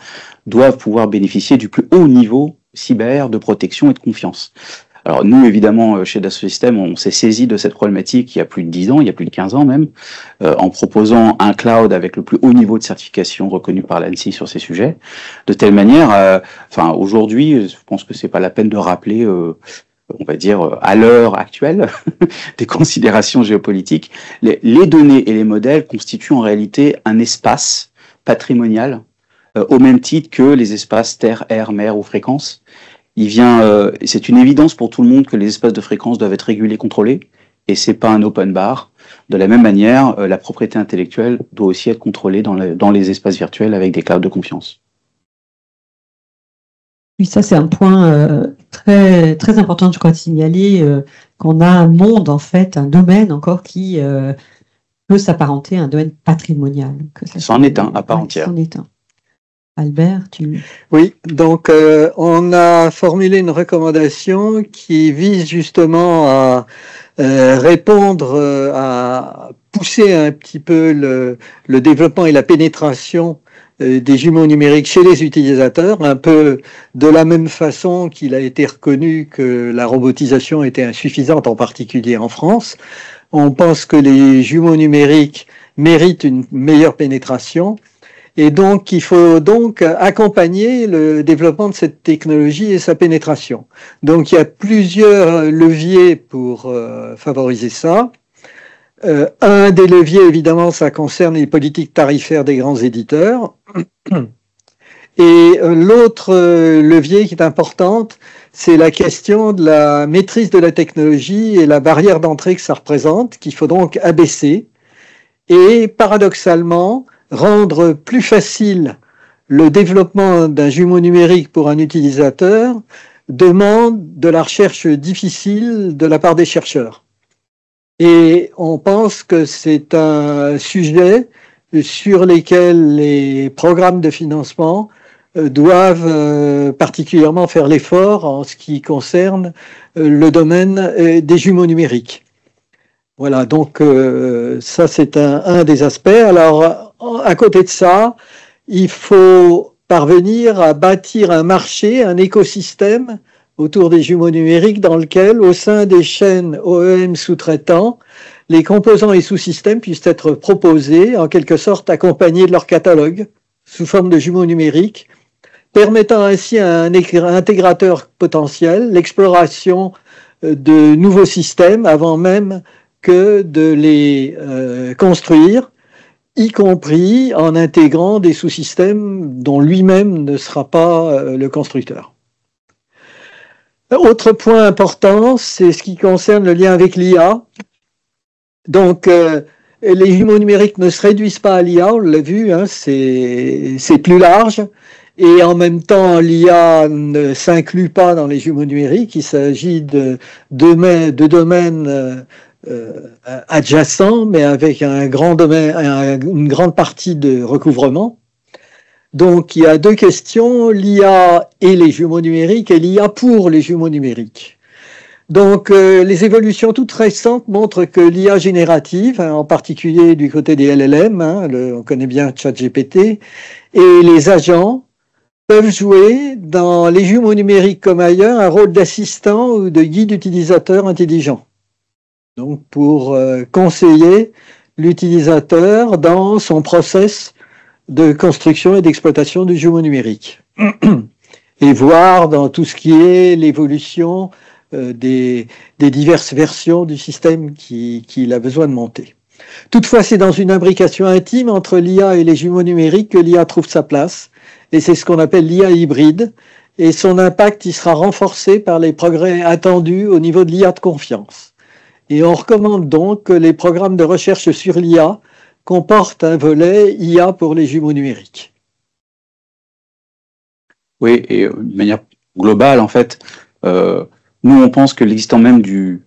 doivent pouvoir bénéficier du plus haut niveau cyber de protection et de confiance. Alors nous, évidemment, chez Dassault Systèmes, on s'est saisi de cette problématique il y a plus de 10 ans, il y a plus de 15 ans même, en proposant un cloud avec le plus haut niveau de certification reconnu par l'ANSSI sur ces sujets, de telle manière, aujourd'hui, je pense que c'est pas la peine de rappeler, on va dire, à l'heure actuelle, des considérations géopolitiques, les données et les modèles constituent en réalité un espace patrimonial, au même titre que les espaces terre, air, mer ou fréquences. C'est une évidence pour tout le monde que les espaces de fréquence doivent être régulés, contrôlés, et c'est pas un open bar. De la même manière, la propriété intellectuelle doit aussi être contrôlée dans les espaces virtuels avec des clouds de confiance. Oui, ça c'est un point très très important, je crois, de signaler qu'on a un monde en fait, un domaine encore qui peut s'apparenter à un domaine patrimonial. C'en est un à part entière. C'en est un. Albert, Oui, donc on a formulé une recommandation qui vise justement à répondre, à pousser un petit peu le développement et la pénétration des jumeaux numériques chez les utilisateurs, un peu de la même façon qu'il a été reconnu que la robotisation était insuffisante, en particulier en France. On pense que les jumeaux numériques méritent une meilleure pénétration. Et donc, il faut donc accompagner le développement de cette technologie et sa pénétration. Donc, il y a plusieurs leviers pour favoriser ça. Un des leviers, évidemment, ça concerne les politiques tarifaires des grands éditeurs. Et l'autre levier qui est importante, c'est la question de la maîtrise de la technologie et la barrière d'entrée que ça représente, qu'il faut donc abaisser. Et paradoxalement, rendre plus facile le développement d'un jumeau numérique pour un utilisateur demande de la recherche difficile de la part des chercheurs. Et on pense que c'est un sujet sur lequel les programmes de financement doivent particulièrement faire l'effort en ce qui concerne le domaine des jumeaux numériques. Voilà, donc ça c'est un des aspects. Alors, à côté de ça, il faut parvenir à bâtir un marché, un écosystème autour des jumeaux numériques dans lequel, au sein des chaînes OEM sous-traitants, les composants et sous-systèmes puissent être proposés, en quelque sorte accompagnés de leur catalogue, sous forme de jumeaux numériques, permettant ainsi à un intégrateur potentiel l'exploration de nouveaux systèmes avant même que de les construire, y compris en intégrant des sous-systèmes dont lui-même ne sera pas le constructeur. Autre point important, c'est ce qui concerne le lien avec l'IA. Donc, les jumeaux numériques ne se réduisent pas à l'IA, on l'a vu, hein, c'est plus large. Et en même temps, l'IA ne s'inclut pas dans les jumeaux numériques. Il s'agit de domaines adjacents, mais avec un grand domaine, une grande partie de recouvrement. Donc, il y a deux questions, l'IA et les jumeaux numériques, et l'IA pour les jumeaux numériques. Donc, les évolutions toutes récentes montrent que l'IA générative, hein, en particulier du côté des LLM, hein, on connaît bien ChatGPT, et les agents peuvent jouer dans les jumeaux numériques comme ailleurs un rôle d'assistant ou de guide utilisateur intelligent. Donc, pour conseiller l'utilisateur dans son process de construction et d'exploitation du jumeau numérique. Et voir dans tout ce qui est l'évolution des diverses versions du système qu'il a besoin de monter. Toutefois, c'est dans une imbrication intime entre l'IA et les jumeaux numériques que l'IA trouve sa place, et c'est ce qu'on appelle l'IA hybride, et son impact y sera renforcé par les progrès attendus au niveau de l'IA de confiance. Et on recommande donc que les programmes de recherche sur l'IA comportent un volet IA pour les jumeaux numériques. Oui, et de manière globale, en fait, nous, on pense que l'existant même du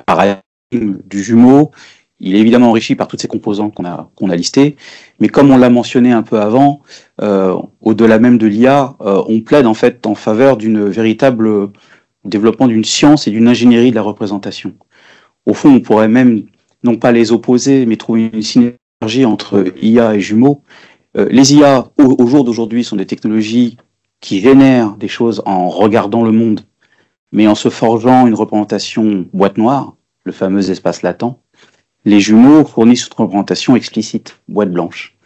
paradigme du jumeau, il est évidemment enrichi par toutes ces composants qu'on a listés, mais comme on l'a mentionné un peu avant, au-delà même de l'IA, on plaide en fait en faveur d'une véritable développement d'une science et d'une ingénierie de la représentation. Au fond, on pourrait même non pas les opposer, mais trouver une synergie entre IA et jumeaux. Les IA, au jour d'aujourd'hui, sont des technologies qui génèrent des choses en regardant le monde, mais en se forgeant une représentation boîte noire, le fameux espace latent. Les jumeaux fournissent une représentation explicite, boîte blanche.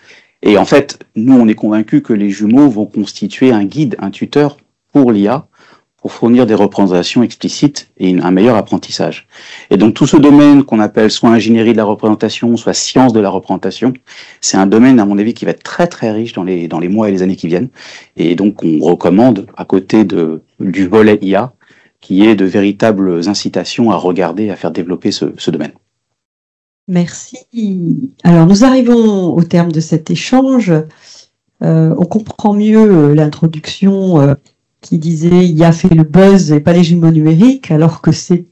Et en fait, nous, on est convaincus que les jumeaux vont constituer un guide, un tuteur pour l'IA, pour fournir des représentations explicites et un meilleur apprentissage. Et donc tout ce domaine qu'on appelle soit ingénierie de la représentation, soit science de la représentation, c'est un domaine, à mon avis, qui va être très très riche dans les mois et les années qui viennent. Et donc on recommande, à côté du volet IA, qui est de véritables incitations à regarder, à faire développer ce domaine. Merci. Alors nous arrivons au terme de cet échange. On comprend mieux l'introduction qui disait IA fait le buzz et pas les jumeaux numériques, alors que c'est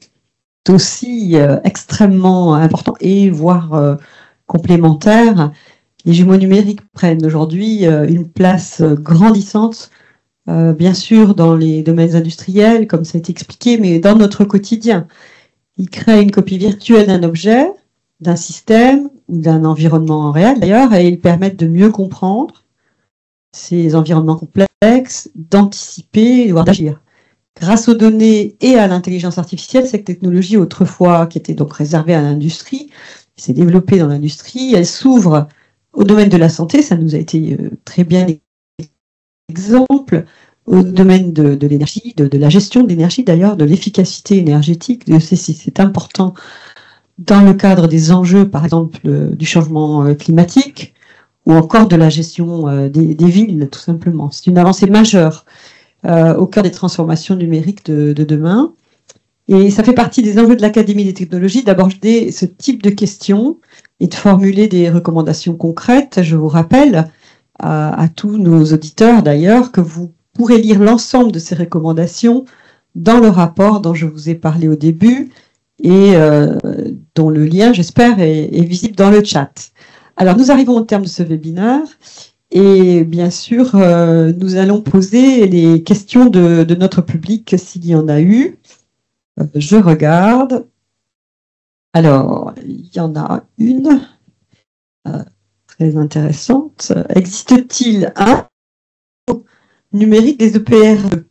aussi extrêmement important et voire complémentaire. Les jumeaux numériques prennent aujourd'hui une place grandissante, bien sûr dans les domaines industriels, comme ça a été expliqué, mais dans notre quotidien. Ils créent une copie virtuelle d'un objet, d'un système ou d'un environnement réel d'ailleurs, et ils permettent de mieux comprendre ces environnements complexes, d'anticiper, voire d'agir. Grâce aux données et à l'intelligence artificielle, cette technologie autrefois qui était donc réservée à l'industrie, s'est développée dans l'industrie, elle s'ouvre au domaine de la santé, ça nous a été très bien exemple, au domaine de l'énergie, de la gestion de l'énergie d'ailleurs, de l'efficacité énergétique, c'est important dans le cadre des enjeux, par exemple, du changement climatique, ou encore de la gestion des villes, tout simplement. C'est une avancée majeure au cœur des transformations numériques de demain. Et ça fait partie des enjeux de l'Académie des technologies d'aborder ce type de questions et de formuler des recommandations concrètes. Je vous rappelle à tous nos auditeurs d'ailleurs que vous pourrez lire l'ensemble de ces recommandations dans le rapport dont je vous ai parlé au début et dont le lien, j'espère, est visible dans le chat. Alors, nous arrivons au terme de ce webinaire et bien sûr, nous allons poser les questions de notre public s'il y en a eu. Je regarde. Alors, il y en a une très intéressante. Existe-t-il un numérique des EPR2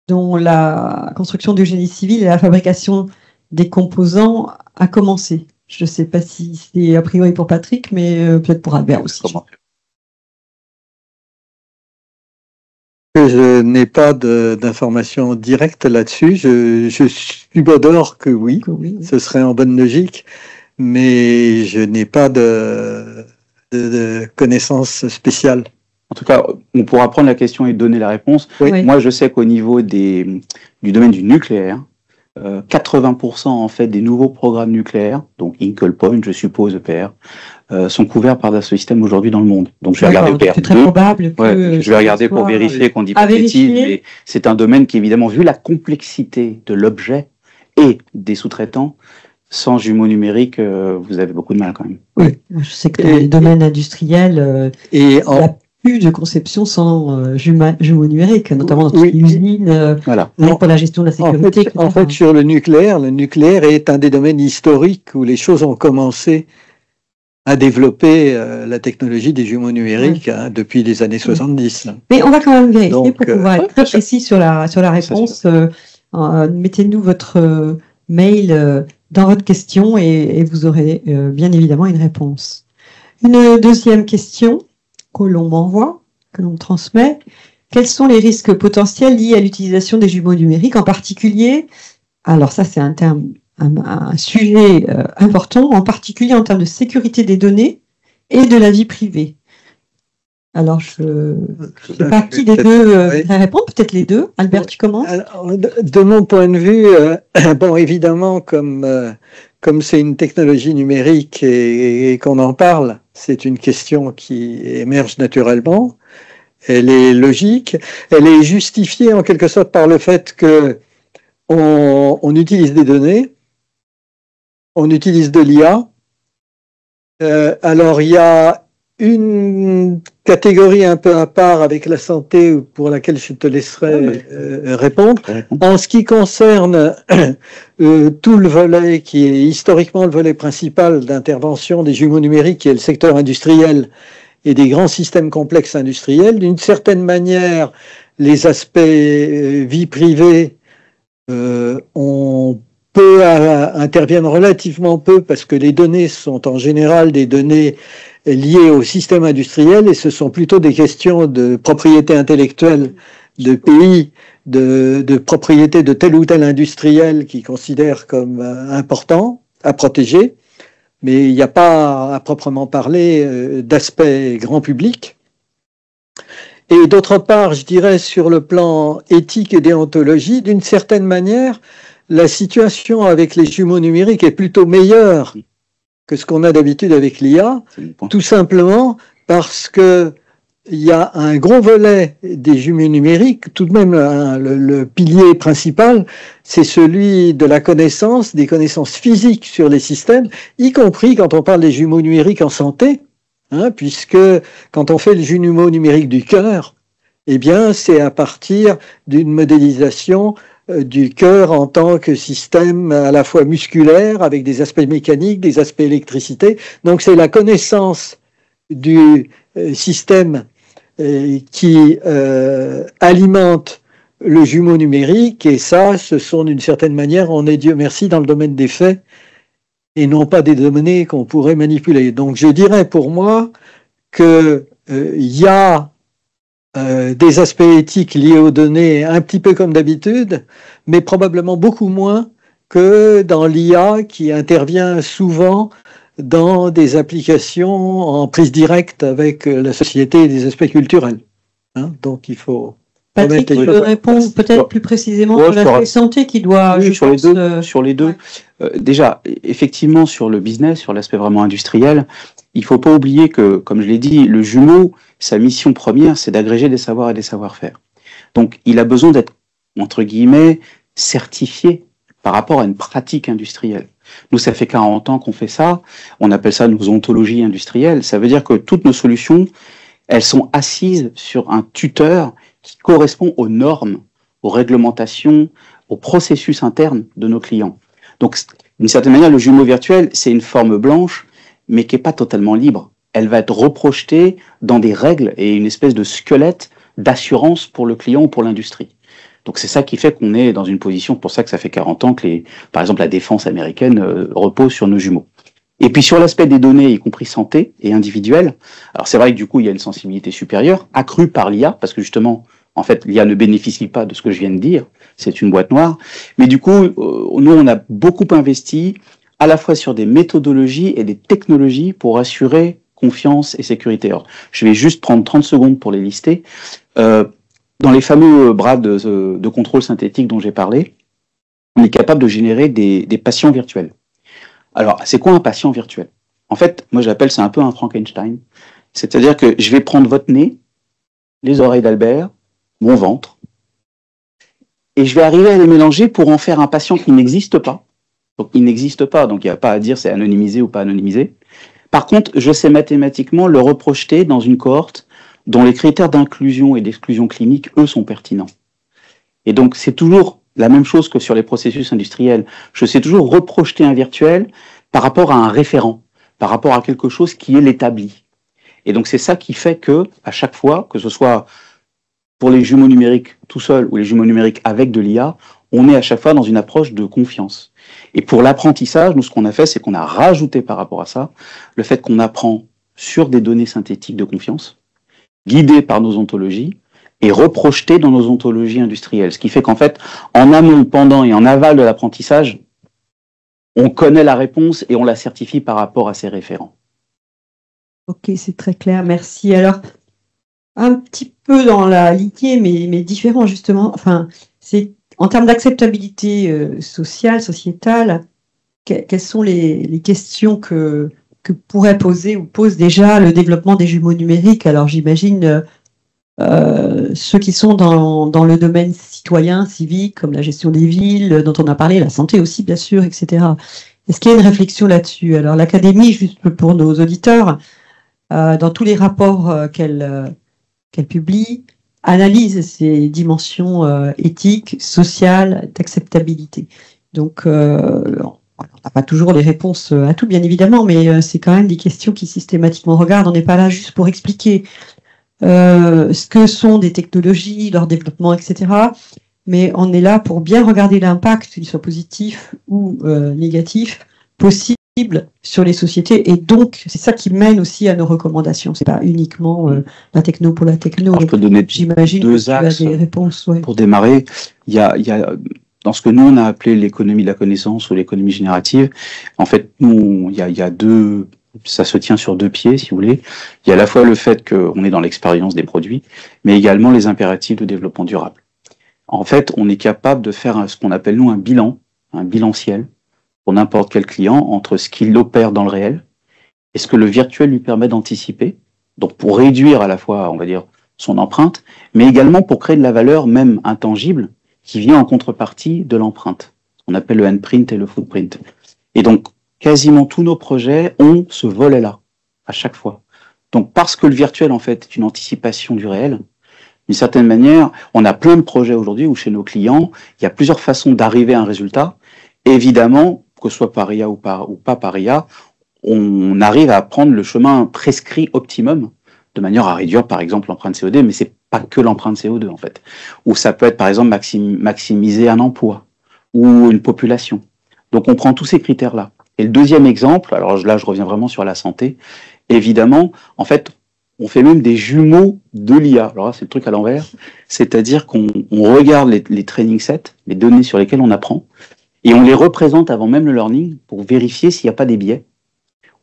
dont la construction du génie civil et la fabrication des composants a commencé? Je ne sais pas si c'est a priori pour Patrick, mais peut-être pour Albert aussi. Je n'ai pas d'informations directes là-dessus. Je subodore que oui, ce serait en bonne logique, mais je n'ai pas de connaissances spéciales. En tout cas, on pourra prendre la question et donner la réponse. Oui. Moi, je sais qu'au niveau du domaine du nucléaire, 80% en fait des nouveaux programmes nucléaires, donc Hinkley Point, je suppose EPR, sont couverts par Dassault Systèmes aujourd'hui dans le monde. Donc je vais regarder EPR2. C'est très probable que je vais regarder pour vérifier qu'on dit pas de bêtises, mais c'est un domaine qui évidemment, vu la complexité de l'objet et des sous-traitants, sans jumeaux numériques, vous avez beaucoup de mal quand même. Oui, je sais que dans les domaines industriels, il y a plus de conception sans jumeaux numériques, notamment dans toutes les usines, pour la gestion de la sécurité. En fait, sur le nucléaire est un des domaines historiques où les choses ont commencé à développer la technologie des jumeaux numériques depuis les années 70. Mais on va quand même vérifier pour pouvoir être très précis sur la réponse. Mettez-nous votre mail dans votre question et vous aurez bien évidemment une réponse. Une deuxième question que l'on m'envoie, que l'on me transmet. Quels sont les risques potentiels liés à l'utilisation des jumeaux numériques, en particulier, alors ça c'est un sujet important, en particulier en termes de sécurité des données et de la vie privée? Alors, je ne sais pas qui des deux va répondre, peut-être les deux. Albert, tu commences? De mon point de vue, bon, évidemment, comme c'est une technologie numérique et qu'on en parle, c'est une question qui émerge naturellement. Elle est logique. Elle est justifiée en quelque sorte par le fait que on utilise des données, on utilise de l'IA. Alors, il y a une catégorie un peu à part avec la santé pour laquelle je te laisserai répondre. En ce qui concerne tout le volet qui est historiquement le volet principal d'intervention des jumeaux numériques, qui est le secteur industriel et des grands systèmes complexes industriels, d'une certaine manière, les aspects vie privée interviennent relativement peu parce que les données sont en général des données liées au système industriel et ce sont plutôt des questions de propriété intellectuelle de pays, de propriété de tel ou tel industriel qui considère comme important à protéger, mais il n'y a pas à proprement parler d'aspect grand public. Et d'autre part, je dirais sur le plan éthique et déontologie, d'une certaine manière, la situation avec les jumeaux numériques est plutôt meilleure que ce qu'on a d'habitude avec l'IA, tout simplement parce que il y a un gros volet des jumeaux numériques, tout de même le pilier principal, c'est celui de la connaissance, des connaissances physiques sur les systèmes, y compris quand on parle des jumeaux numériques en santé, puisque quand on fait le jumeau numérique du cœur, eh bien c'est à partir d'une modélisation du cœur en tant que système à la fois musculaire, avec des aspects mécaniques, des aspects électricité. Donc c'est la connaissance du système qui alimente le jumeau numérique, et ça, ce sont d'une certaine manière, on est Dieu merci dans le domaine des faits, et non pas des données qu'on pourrait manipuler. Donc je dirais pour moi que y a des aspects éthiques liés aux données un petit peu comme d'habitude, mais probablement beaucoup moins que dans l'IA qui intervient souvent dans des applications en prise directe avec la société et des aspects culturels. Hein, donc il faut... Patrick, tu peux répondre peut-être plus précisément sur l'aspect santé qui doit... Oui, sur les deux. Ouais. Déjà, effectivement, sur le business, sur l'aspect vraiment industriel, il ne faut pas oublier que, comme je l'ai dit, le jumeau, sa mission première, c'est d'agréger des savoirs et des savoir-faire. Donc, il a besoin d'être, entre guillemets, certifié par rapport à une pratique industrielle. Nous, ça fait 40 ans qu'on fait ça. On appelle ça nos ontologies industrielles. Ça veut dire que toutes nos solutions, elles sont assises sur un tuteur qui correspond aux normes, aux réglementations, aux processus internes de nos clients. Donc, d'une certaine manière, le jumeau virtuel, c'est une forme blanche, mais qui n'est pas totalement libre. Elle va être reprojetée dans des règles et une espèce de squelette d'assurance pour le client ou pour l'industrie. Donc c'est ça qui fait qu'on est dans une position, pour ça que ça fait 40 ans que, par exemple, la défense américaine repose sur nos jumeaux. Et puis sur l'aspect des données, y compris santé et individuelles, alors c'est vrai que du coup il y a une sensibilité supérieure, accrue par l'IA, parce que justement, en fait, l'IA ne bénéficie pas de ce que je viens de dire, c'est une boîte noire, mais du coup, nous on a beaucoup investi à la fois sur des méthodologies et des technologies pour assurer confiance et sécurité. Alors, je vais juste prendre 30 secondes pour les lister. Dans les fameux bras de contrôle synthétique dont j'ai parlé, on est capable de générer des patients virtuels. Alors, c'est quoi un patient virtuel? En fait, moi j'appelle ça un peu un Frankenstein. C'est-à-dire que je vais prendre votre nez, les oreilles d'Albert, mon ventre, et je vais arriver à les mélanger pour en faire un patient qui n'existe pas. Donc il n'existe pas, donc il n'y a pas à dire c'est anonymisé ou pas anonymisé. Par contre, je sais mathématiquement le reprojeter dans une cohorte dont les critères d'inclusion et d'exclusion clinique, eux, sont pertinents. Et donc c'est toujours la même chose que sur les processus industriels. Je sais toujours reprojeter un virtuel par rapport à un référent, par rapport à quelque chose qui est l'établi. Et donc c'est ça qui fait que, à chaque fois, que ce soit pour les jumeaux numériques tout seuls ou les jumeaux numériques avec de l'IA, on est à chaque fois dans une approche de confiance. Et pour l'apprentissage, nous, ce qu'on a fait, c'est qu'on a rajouté par rapport à ça le fait qu'on apprend sur des données synthétiques de confiance, guidées par nos ontologies, et reprojetées dans nos ontologies industrielles. Ce qui fait qu'en fait, en amont, pendant et en aval de l'apprentissage, on connaît la réponse et on la certifie par rapport à ses référents. Ok, c'est très clair, merci. Alors, un petit peu dans la lignée, mais différent justement, enfin, c'est en termes d'acceptabilité sociale, sociétale, quelles sont les questions que pourrait poser ou pose déjà le développement des jumeaux numériques? Alors j'imagine ceux qui sont dans le domaine citoyen, civique, comme la gestion des villes, dont on a parlé, la santé aussi bien sûr, etc. Est-ce qu'il y a une réflexion là-dessus? Alors l'Académie, juste pour nos auditeurs, dans tous les rapports qu'elle publie, analyse ces dimensions éthiques, sociales, d'acceptabilité. Donc, on n'a pas toujours les réponses à tout, bien évidemment, mais c'est quand même des questions qui systématiquement regardent. On n'est pas là juste pour expliquer ce que sont des technologies, leur développement, etc. Mais on est là pour bien regarder l'impact, qu'il soit positif ou négatif, possible sur les sociétés. Et donc, c'est ça qui mène aussi à nos recommandations. C'est pas uniquement la techno pour la techno. Alors, je peux donner j'imagine deux axes des réponses. Ouais. Pour démarrer. Il y a dans ce que nous on a appelé l'économie de la connaissance ou l'économie générative. En fait, nous, il y a deux. Ça se tient sur deux pieds, si vous voulez. Il y a à la fois le fait qu'on est dans l'expérience des produits, mais également les impératifs de développement durable. En fait, on est capable de faire ce qu'on appelle, nous, un bilanciel, pour n'importe quel client, entre ce qu'il opère dans le réel et ce que le virtuel lui permet d'anticiper, donc pour réduire à la fois, on va dire, son empreinte, mais également pour créer de la valeur même intangible qui vient en contrepartie de l'empreinte. On appelle le handprint et le footprint. Et donc, quasiment tous nos projets ont ce volet-là, à chaque fois. Donc, parce que le virtuel, en fait, est une anticipation du réel, d'une certaine manière, on a plein de projets aujourd'hui où chez nos clients, il y a plusieurs façons d'arriver à un résultat. Et évidemment, que ce soit par IA ou pas par IA, on arrive à prendre le chemin prescrit optimum, de manière à réduire, par exemple, l'empreinte CO2, mais c'est pas que l'empreinte CO2, en fait. Ou ça peut être, par exemple, maximiser un emploi ou une population. Donc, on prend tous ces critères-là. Et le deuxième exemple, alors là, je reviens vraiment sur la santé, évidemment, en fait, on fait même des jumeaux de l'IA. Alors là, c'est le truc à l'envers, c'est-à-dire qu'on regarde les training sets, les données sur lesquelles on apprend, Et on les représente avant même le learning pour vérifier s'il n'y a pas des biais,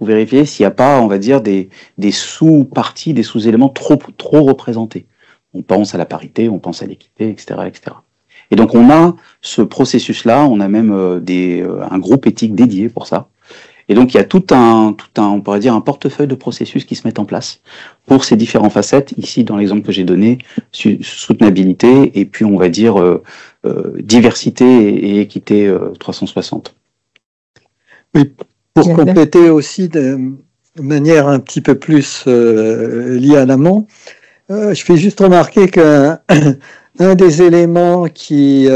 ou vérifier s'il n'y a pas, on va dire, des sous-parties, des sous-éléments trop représentés. On pense à la parité, on pense à l'équité, etc., etc. Et donc on a ce processus-là, on a même un groupe éthique dédié pour ça. Et donc il y a tout un, on pourrait dire, un portefeuille de processus qui se mettent en place pour ces différentes facettes. Ici, dans l'exemple que j'ai donné, soutenabilité et puis on va dire diversité et équité 360. Oui, pour compléter aussi de manière un petit peu plus liée à l'amont, je fais juste remarquer qu'un des éléments qui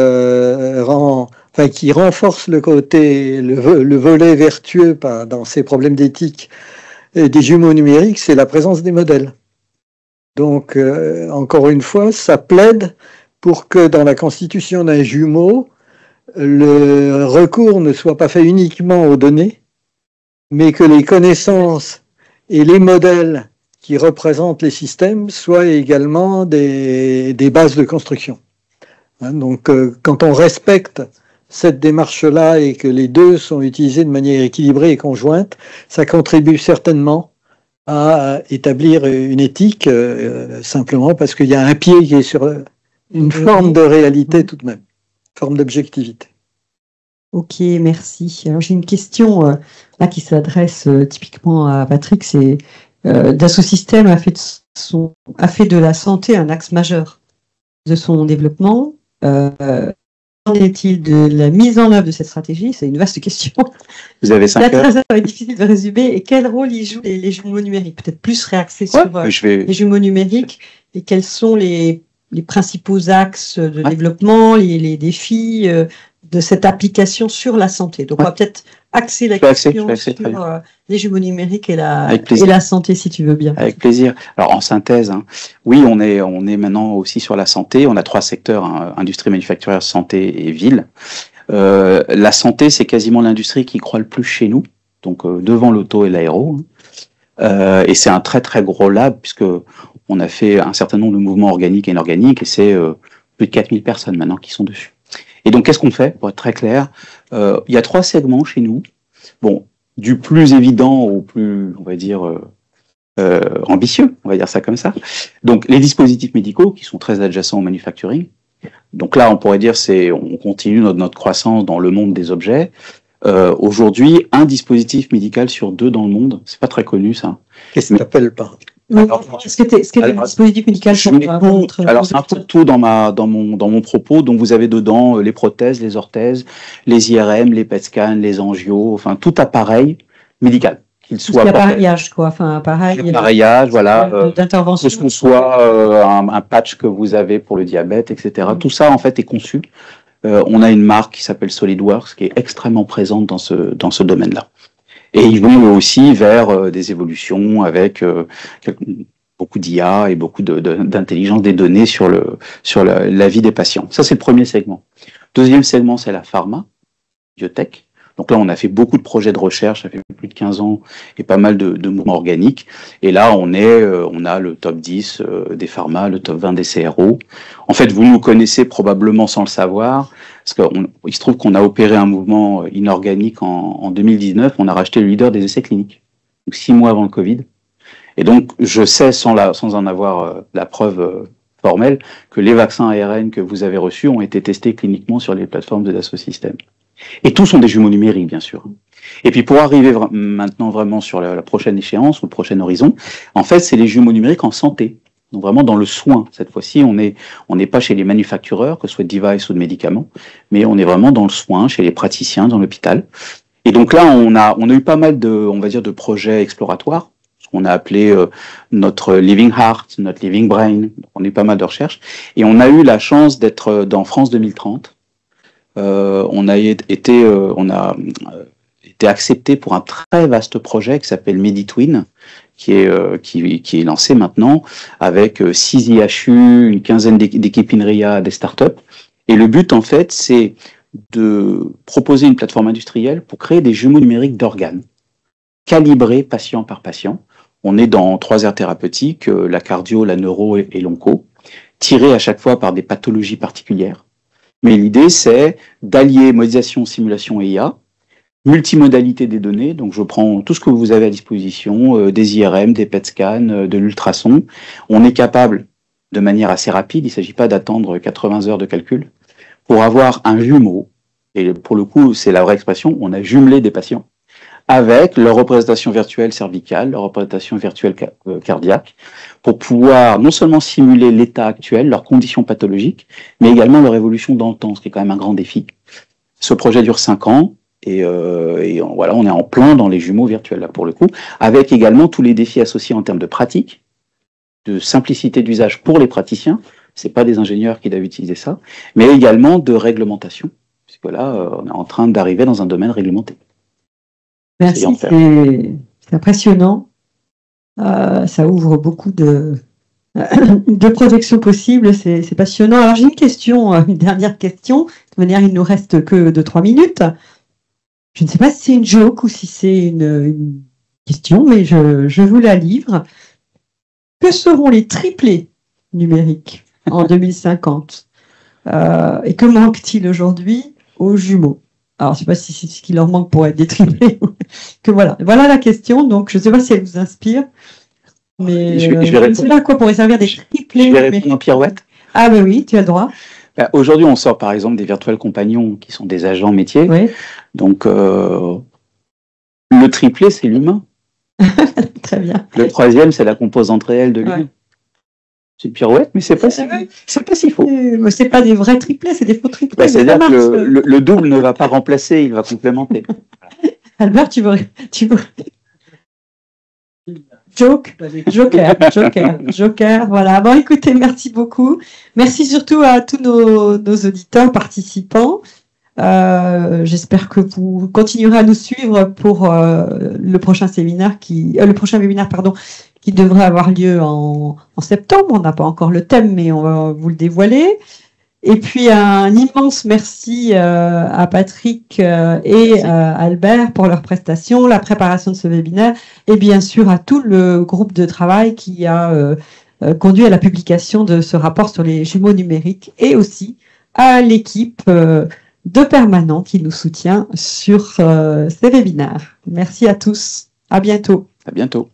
renforce le côté, le volet vertueux dans ces problèmes d'éthique des jumeaux numériques, c'est la présence des modèles. Donc, encore une fois, ça plaide pour que dans la constitution d'un jumeau, le recours ne soit pas fait uniquement aux données, mais que les connaissances et les modèles qui représentent les systèmes soient également des bases de construction. Donc, quand on respecte cette démarche-là et que les deux sont utilisés de manière équilibrée et conjointe, ça contribue certainement à établir une éthique, simplement parce qu'il y a un pied qui est sur une forme de réalité tout de même, forme d'objectivité. Ok, merci. Alors j'ai une question là qui s'adresse typiquement à Patrick, c'est Dassault Systèmes a fait de la santé un axe majeur de son développement. Qu'en est-il de la mise en œuvre de cette stratégie? C'est une vaste question. Vous avez 5 heures. Ça va être difficile de résumer. Et quel rôle y jouent les jumeaux numériques? Peut-être plus réaxé sur les jumeaux numériques. Et quels sont les principaux axes de développement, les défis de cette application sur la santé? Donc, on va peut-être axer la question sur les jumeaux numériques et la santé, si tu veux bien. Avec plaisir. Alors, en synthèse, oui, on est maintenant aussi sur la santé. On a 3 secteurs, industrie manufacturière, santé et ville. La santé, c'est quasiment l'industrie qui croît le plus chez nous, donc devant l'auto et l'aéro. Et c'est un très, très gros lab, puisque on a fait un certain nombre de mouvements organiques et inorganiques, et c'est plus de 4000 personnes maintenant qui sont dessus. Et donc, qu'est-ce qu'on fait? Pour être très clair, il y a 3 segments chez nous. Bon, du plus évident au plus, on va dire, ambitieux, on va dire ça comme ça. Donc, les dispositifs médicaux, qui sont très adjacents au manufacturing. Donc là, on pourrait dire, on continue notre croissance dans le monde des objets. Aujourd'hui, un dispositif médical sur 2 dans le monde, c'est pas très connu, ça. Qu'est-ce que tu appelles par? Est-ce que le dispositif médical alors c'est un peu tout dans mon propos. Donc vous avez dedans les prothèses, les orthèses, les IRM, les PET scans, les angios, enfin tout appareil médical, qu'il soit appareillage quoi, enfin appareillage, voilà, d'intervention, que ce soit un patch que vous avez pour le diabète, etc. Tout ça en fait est conçu. On a une marque qui s'appelle SolidWorks qui est extrêmement présente dans ce domaine-là. Et ils vont aussi vers des évolutions avec beaucoup d'IA et beaucoup d'intelligence des données sur la vie des patients. Ça, c'est le premier segment. Deuxième segment, c'est la pharma, biotech. Donc là, on a fait beaucoup de projets de recherche, ça fait plus de 15 ans, et pas mal de mouvements organiques. Et là, on a le top 10 des pharma, le top 20 des CRO. En fait, vous nous connaissez probablement sans le savoir, parce qu'il se trouve qu'on a opéré un mouvement inorganique en 2019, on a racheté le leader des essais cliniques, donc 6 mois avant le Covid. Et donc, je sais, sans en avoir la preuve formelle, que les vaccins ARN que vous avez reçus ont été testés cliniquement sur les plateformes de Dassault Systèmes. Et tous sont des jumeaux numériques, bien sûr. Et puis pour arriver maintenant vraiment sur la prochaine échéance ou le prochain horizon, en fait, c'est les jumeaux numériques en santé. Donc vraiment dans le soin. Cette fois-ci, on n'est pas chez les manufactureurs, que ce soit de devices ou de médicaments, mais on est vraiment dans le soin, chez les praticiens, dans l'hôpital. Et donc là, on a eu pas mal de projets exploratoires, ce qu'on a appelé notre Living Heart, notre Living Brain. On a eu pas mal de recherches. Et on a eu la chance d'être dans France 2030. On a été accepté pour un très vaste projet qui s'appelle MediTwin, qui est lancé maintenant avec 6 IHU, une quinzaine d'équipes INRIA, des startups. Et le but, en fait, c'est de proposer une plateforme industrielle pour créer des jumeaux numériques d'organes, calibrés patient par patient. On est dans 3 aires thérapeutiques, la cardio, la neuro et l'onco, tirés à chaque fois par des pathologies particulières. Mais l'idée, c'est d'allier modélisation, simulation et IA, multimodalité des données. Donc, je prends tout ce que vous avez à disposition, des IRM, des PET scans, de l'ultrason. On est capable, de manière assez rapide, il ne s'agit pas d'attendre 80 heures de calcul, pour avoir un jumeau. Et pour le coup, c'est la vraie expression, on a jumelé des patients avec leur représentation virtuelle cervicale, leur représentation virtuelle cardiaque, pour pouvoir non seulement simuler l'état actuel, leurs conditions pathologiques, mais également leur évolution dans le temps, ce qui est quand même un grand défi. Ce projet dure 5 ans, et voilà, on est en plein dans les jumeaux virtuels, là, pour le coup, avec également tous les défis associés en termes de pratique, de simplicité d'usage pour les praticiens, c'est pas des ingénieurs qui doivent utiliser ça, mais également de réglementation, puisque là, on est en train d'arriver dans un domaine réglementé. Merci, c'est impressionnant. Ça ouvre beaucoup de projections possibles, c'est passionnant. Alors j'ai une dernière question. De toute manière, il ne nous reste que 2-3 minutes. Je ne sais pas si c'est une joke ou si c'est une question, mais je vous la livre. Que seront les triplés numériques en 2050 et que manque-t-il aujourd'hui aux jumeaux? Alors, je ne sais pas si c'est ce qui leur manque pour être des triplés. Voilà la question. Donc, je ne sais pas si elle vous inspire. Mais je ne sais pas à quoi pourrait servir des triplés. Je vais répondre en pirouette. Ah ben oui, tu as le droit. Aujourd'hui, on sort par exemple des virtuels compagnons qui sont des agents métiers. Oui. Donc, le triplé, c'est l'humain. Très bien. Le troisième, c'est la composante réelle de l'humain. Ouais. C'est une pirouette, mais c'est pas si faux. C'est pas des vrais triplés, c'est des faux triplés. C'est-à-dire que le double ne va pas remplacer, il va complémenter. Albert, tu veux... Joker, voilà. Bon, écoutez, merci beaucoup. Merci surtout à tous nos auditeurs participants. J'espère que vous continuerez à nous suivre pour le prochain webinaire qui devrait avoir lieu en septembre. On n'a pas encore le thème, mais on va vous le dévoiler. Et puis un immense merci à Patrick et à Albert pour leur prestation, la préparation de ce webinaire, et bien sûr à tout le groupe de travail qui a conduit à la publication de ce rapport sur les jumeaux numériques, et aussi à l'équipe de Permanent qui nous soutient sur ces webinaires. Merci à tous. À bientôt. À bientôt.